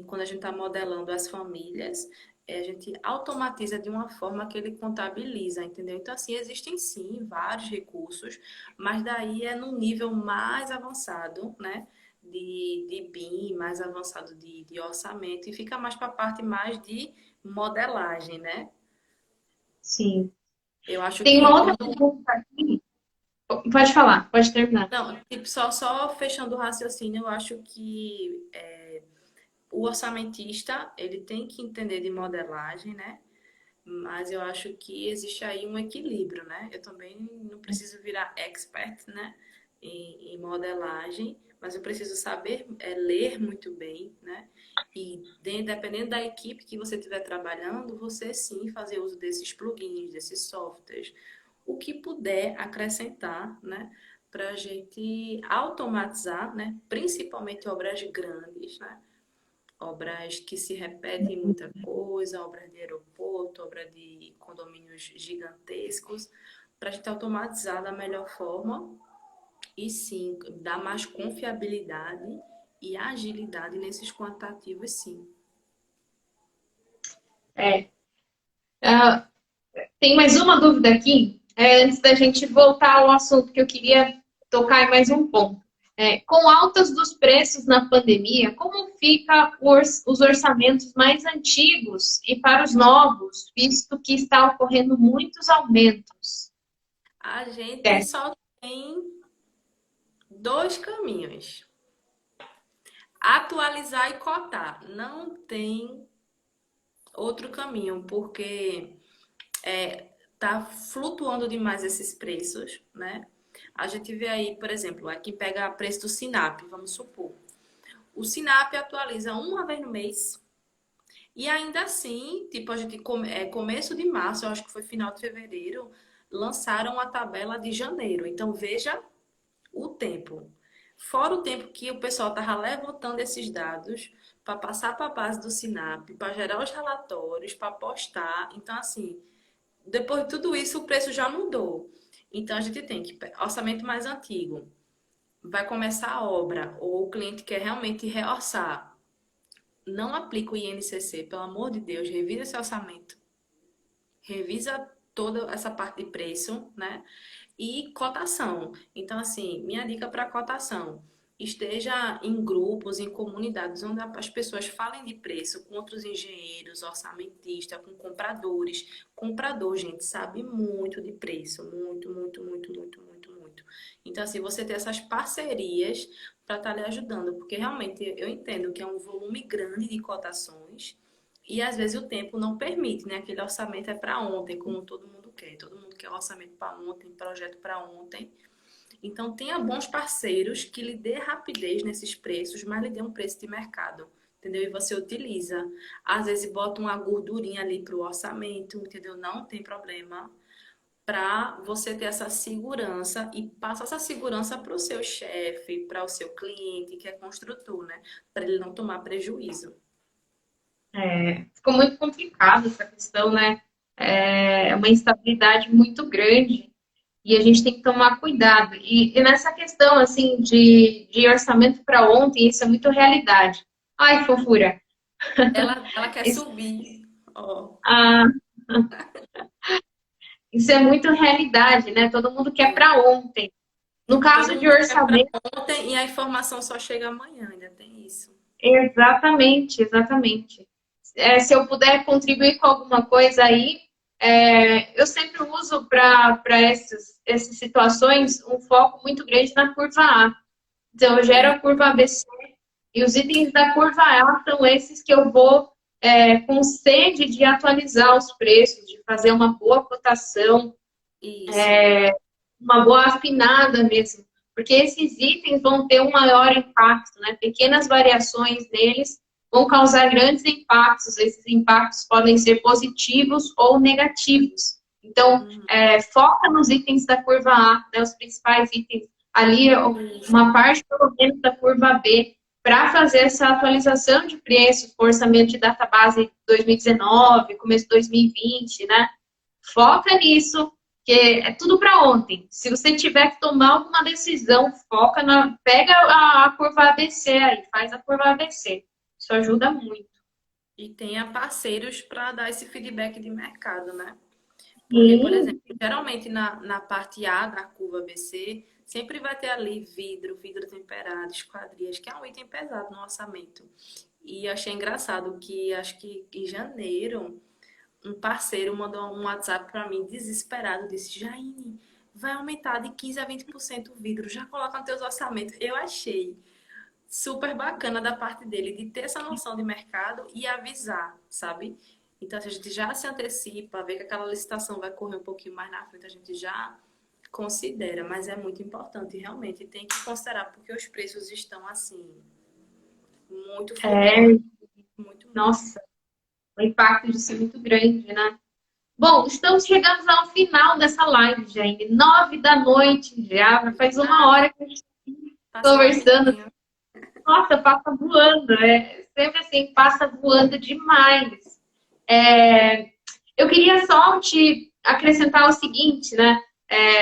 quando a gente está modelando as famílias. a gente automatiza de uma forma que ele contabiliza, entendeu? Então, assim, existem sim vários recursos, mas daí é num nível mais avançado, né? De BIM, mais avançado de orçamento, e fica mais para a parte mais de modelagem, né? Sim. Eu acho Tem que uma outra quando. pergunta aqui. Pode falar, pode terminar. Não, tipo, só fechando o raciocínio, eu acho que o orçamentista, ele tem que entender de modelagem, né? Mas eu acho que existe aí um equilíbrio, né? Eu também não preciso virar expert, né? Em modelagem, mas eu preciso saber ler muito bem, né? E dependendo da equipe que você estiver trabalhando, você sim fazer uso desses plugins, desses softwares, o que puder acrescentar, né? Para a gente automatizar, né? Principalmente obras grandes, né? Obras que se repetem muita coisa, obras de aeroporto, obra de condomínios gigantescos, para a gente automatizar da melhor forma e sim dar mais confiabilidade e agilidade nesses quantitativos, sim. É, ah, tem mais uma dúvida aqui, antes da gente voltar ao assunto que eu queria tocar em mais um ponto. Com altas dos preços na pandemia, como fica os orçamentos mais antigos e para os novos, visto que está ocorrendo muitos aumentos? A gente É, só tem dois caminhos: atualizar e cotar. Não tem outro caminho, porque tá flutuando demais esses preços, né? A gente vê aí, por exemplo, aqui pega o preço do Sinap, vamos supor. O Sinap atualiza uma vez no mês e ainda assim, tipo, a gente começo de março, eu acho que foi final de fevereiro, lançaram a tabela de janeiro. Então veja o tempo. Fora o tempo que o pessoal estava levantando esses dados para passar para a base do Sinap, para gerar os relatórios, para postar. Então, assim, depois de tudo isso, o preço já mudou. Então, a gente tem que, orçamento mais antigo, vai começar a obra, ou o cliente quer realmente reorçar, não aplica o INCC, pelo amor de Deus, revisa esse orçamento, revisa toda essa parte de preço, né? E cotação. Então, assim, minha dica para cotação: esteja em grupos, em comunidades onde as pessoas falem de preço com outros engenheiros, orçamentistas, com compradores. Comprador, gente, sabe muito de preço, muito, muito, muito, muito, muito, muito. Então, assim, você ter essas parcerias para estar lhe ajudando, porque realmente eu entendo que é um volume grande de cotações e às vezes o tempo não permite, né? Aquele orçamento é para ontem, como todo mundo quer. Todo mundo quer orçamento para ontem, projeto para ontem. Então, tenha bons parceiros que lhe dê rapidez nesses preços, mas lhe dê um preço de mercado, entendeu? E você utiliza. Às vezes, bota uma gordurinha ali para o orçamento, entendeu? Não tem problema. Para você ter essa segurança e passa essa segurança para o seu chefe, para o seu cliente, que é construtor, né? Para ele não tomar prejuízo. ficou muito complicado essa questão, né? É uma instabilidade muito grande e a gente tem que tomar cuidado. E nessa questão, assim, de orçamento para ontem, isso é muito realidade. Ai, que fofura! Ela quer Isso, subir. Ó. ah, isso é muito realidade, né? Todo mundo quer É. para ontem. No caso Todo de mundo quer para orçamento, ontem e a informação só chega amanhã, ainda tem isso. exatamente, exatamente. Se eu puder contribuir com alguma coisa aí, eu sempre uso para essas situações um foco muito grande na curva A. Então, eu gero E a curva ABC e os itens da curva A são esses que eu vou com sede de atualizar os preços, de fazer uma boa cotação, isso. uma boa afinada mesmo, porque esses itens vão ter um maior impacto, né? Pequenas variações neles vão causar grandes impactos. Esses impactos podem ser positivos ou negativos. Então, Uhum. foca nos itens da curva A, né? Os principais itens ali, Isso. uma parte pelo menos da curva B, para fazer essa atualização de preços, orçamento de database 2019, começo de 2020, né? Foca nisso, que é tudo para ontem. Se você tiver que tomar alguma decisão, pega a curva ABC aí, faz a curva ABC. Isso ajuda muito. E tenha parceiros para dar esse feedback de mercado, né? Porque, por Sim, exemplo, geralmente na parte A da curva ABC, sempre vai ter ali vidro temperado, esquadrias, que é um item pesado no orçamento. E achei engraçado que, acho que em janeiro, um parceiro mandou um WhatsApp para mim, desesperado, disse, Jaine, vai aumentar de 15 a 20% o vidro, já coloca nos teus orçamentos. Eu achei super bacana da parte dele de ter essa noção de mercado e avisar, sabe? Então, se a gente já se antecipa, vê que aquela licitação vai correr um pouquinho mais na frente, a gente já considera, mas é muito importante, realmente tem que considerar, porque os preços estão assim, muito é, flutuantes, muito mesmo. nossa, o impacto disso é muito grande, né? Bom, estamos chegando ao final dessa live, gente. 9 da noite já, faz uma Ah, hora que a gente está passou conversando. rapidinho. Nossa, passa voando, é sempre assim, passa voando demais. É, eu queria só te acrescentar o seguinte, né?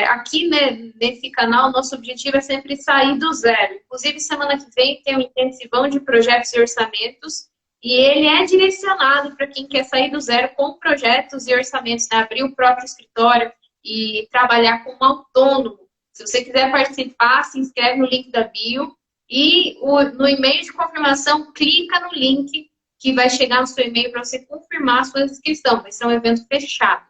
Aqui, né, nesse canal, nosso objetivo é sempre sair do zero. Inclusive, semana que vem tem um intensivão de projetos e orçamentos, e ele é direcionado para quem quer sair do zero com projetos e orçamentos, né? Abrir o próprio escritório e trabalhar como autônomo. Se você quiser participar, se inscreve no link da bio e no e-mail de confirmação, clica no link que vai chegar no seu e-mail para você confirmar a sua inscrição. Vai ser um evento fechado.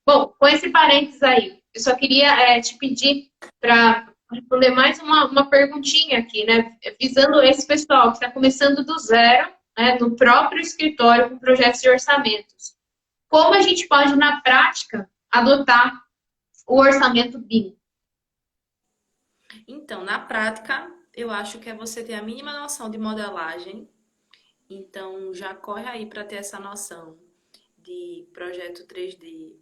Bom, com esse parênteses aí, eu só queria te pedir para responder mais uma perguntinha aqui, né? Visando esse pessoal que está começando do zero, né, no próprio escritório com projetos de orçamentos. Como a gente pode, na prática, adotar o orçamento BIM? Então, na prática, eu acho que é você ter a mínima noção de modelagem. Então, já corre aí para ter essa noção de projeto 3D,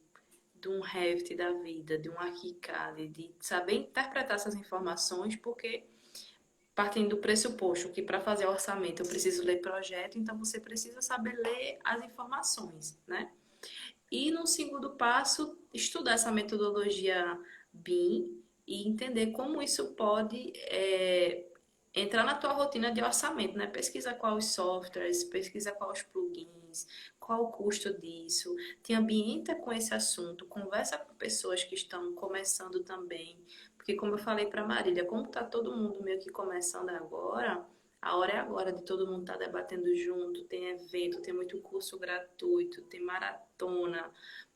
de um Revit da vida, de um ArchiCAD, de saber interpretar essas informações, porque partindo do pressuposto que para fazer orçamento eu preciso ler projeto, então você precisa saber ler as informações, né? E no segundo passo, estudar essa metodologia BIM e entender como isso pode entrar na tua rotina de orçamento, né? Pesquisa quais os softwares, pesquisa quais os plugins, qual o custo disso, te ambienta com esse assunto, conversa com pessoas que estão começando também, porque como eu falei para Marília, como está todo mundo meio que começando agora, a hora é agora de todo mundo estar debatendo junto, tem evento, tem muito curso gratuito, tem maratona,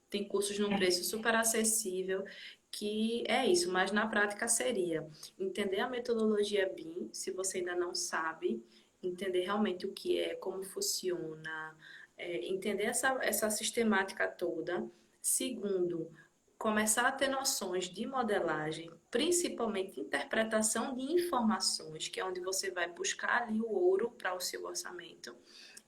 tem cursos num preço super acessível, que é isso, mas na prática seria entender a metodologia BIM, se você ainda não sabe, entender realmente o que é, como funciona, entender essa sistemática toda. Segundo, começar a ter noções de modelagem, principalmente interpretação de informações, que é onde você vai buscar ali o ouro para o seu orçamento.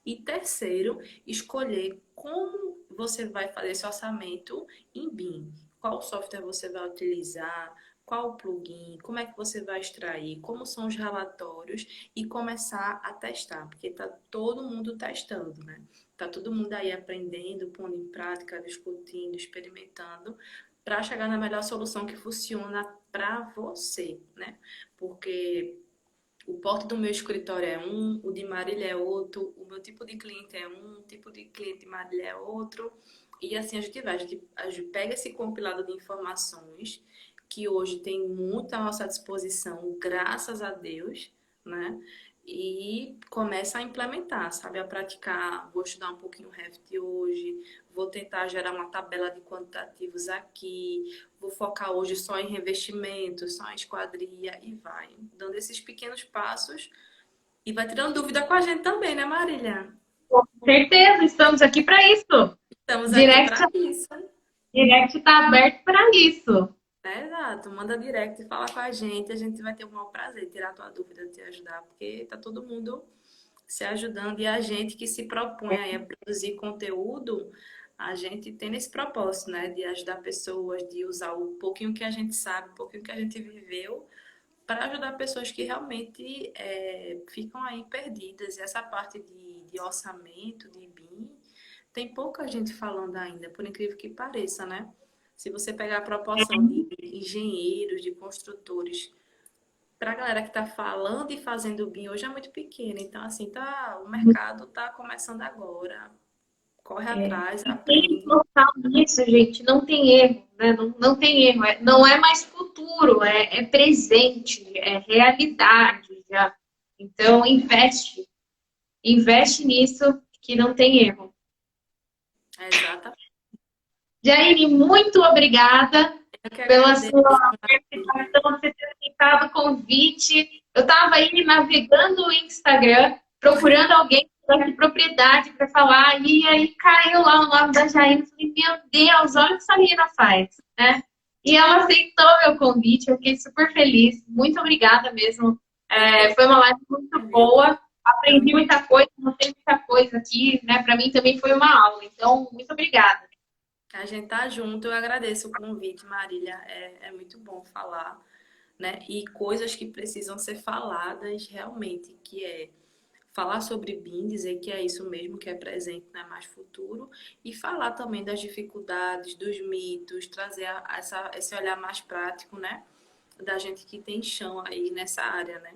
E terceiro, escolher como você vai fazer esse orçamento em BIM. Qual software você vai utilizar, qual plugin, como é que você vai extrair, como são os relatórios e começar a testar, porque está todo mundo testando, né? Está todo mundo aí aprendendo, pondo em prática, discutindo, experimentando, para chegar na melhor solução que funciona para você, né? Porque o porte do meu escritório é um, o de Marília é outro, o meu tipo de cliente é um, o tipo de cliente de Marília é outro. E assim a gente vai, a gente pega esse compilado de informações que hoje tem muito à nossa disposição, graças a Deus, né? E começa a implementar, sabe? A praticar. Vou estudar um pouquinho o Revit hoje, vou tentar gerar uma tabela de quantitativos aqui, vou focar hoje só em revestimento, só em esquadria e vai dando esses pequenos passos e vai tirando dúvida com a gente também, né, Marília? Com certeza, estamos aqui para isso. Estamos aqui Direct, para isso. direct está aberto para isso. Exato, manda direct e fala com a gente vai ter o maior prazer de tirar a tua dúvida, te ajudar, porque tá todo mundo se ajudando e a gente que se propõe aí a produzir conteúdo, a gente tem esse propósito, né, de ajudar pessoas, de usar o pouquinho que a gente sabe, o pouquinho que a gente viveu para ajudar pessoas que realmente ficam aí perdidas. E essa parte de orçamento, de BIM, tem pouca gente falando ainda, por incrível que pareça, né? Se você pegar a proporção de engenheiros, de construtores para a galera que está falando e fazendo o BIM hoje é muito pequena. Então, assim, o mercado está começando agora. Corre atrás, E tem que aprende. focar nisso, gente. Não tem erro, né? Não tem erro. Não é mais futuro, é presente, é realidade já. Então, investe. Investe nisso que não tem erro. Exatamente. Jaine, muito obrigada Eu que pela agradeço. sua participação, você ter aceitado o convite. Eu estava aí navegando o Instagram, procurando alguém de propriedade para falar, e aí caiu lá o nome da Jaine. Eu falei, meu Deus, olha o que essa menina faz, né? E ela aceitou meu convite, eu fiquei super feliz. Muito obrigada mesmo. Foi uma live muito boa. Aprendi muita coisa, não tem muita coisa aqui, né? Para mim também foi uma aula. Então, muito obrigada. A gente tá junto. Eu agradeço o convite, Marília. É muito bom falar, né? E coisas que precisam ser faladas realmente, que é falar sobre BIM, dizer que é isso mesmo, que é presente, não é mais futuro, e falar também das dificuldades, dos mitos, trazer esse olhar mais prático, né? Da gente que tem chão aí nessa área, né?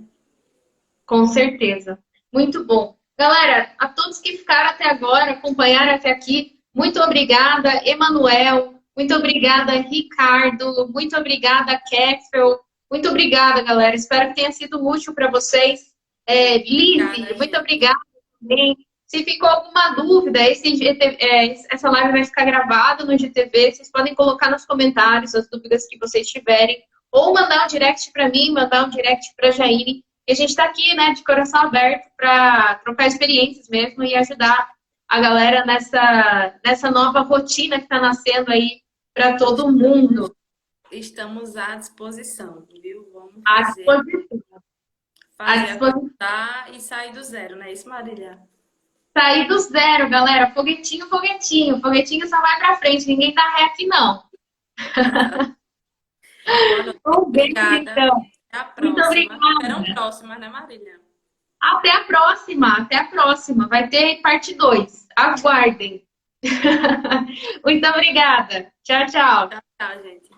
Com certeza. Muito bom. Galera, a todos que ficaram até agora, acompanharam até aqui, muito obrigada, Emanuel. Muito obrigada, Ricardo. Muito obrigada, Keffel. Muito obrigada, galera. Espero que tenha sido útil para vocês. Lizzie, Obrigada, muito gente. obrigada também. Se ficou alguma dúvida, essa live vai ficar gravada no GTV. Vocês podem colocar nos comentários as dúvidas que vocês tiverem. Ou mandar um direct para mim, mandar um direct para a Jaine. E a gente está aqui, né, de coração aberto para trocar experiências mesmo e ajudar a galera nessa nova rotina que está nascendo aí para todo mundo. Estamos à disposição, viu? Vamos À disposição. À fazer disposição. acontecer e sair do zero, não é isso, Marília? Sair do zero, galera. Foguetinho, foguetinho. Foguetinho só vai para frente. Ninguém tá ré aqui, não. Boa noite. Um beijo, Obrigada. então. Até a Muito próxima. Serão obrigada. próximas, né, Marília? Até a próxima. Até a próxima. Vai ter parte 2. Aguardem. Muito obrigada. Tchau, tchau. Tchau, tchau, gente.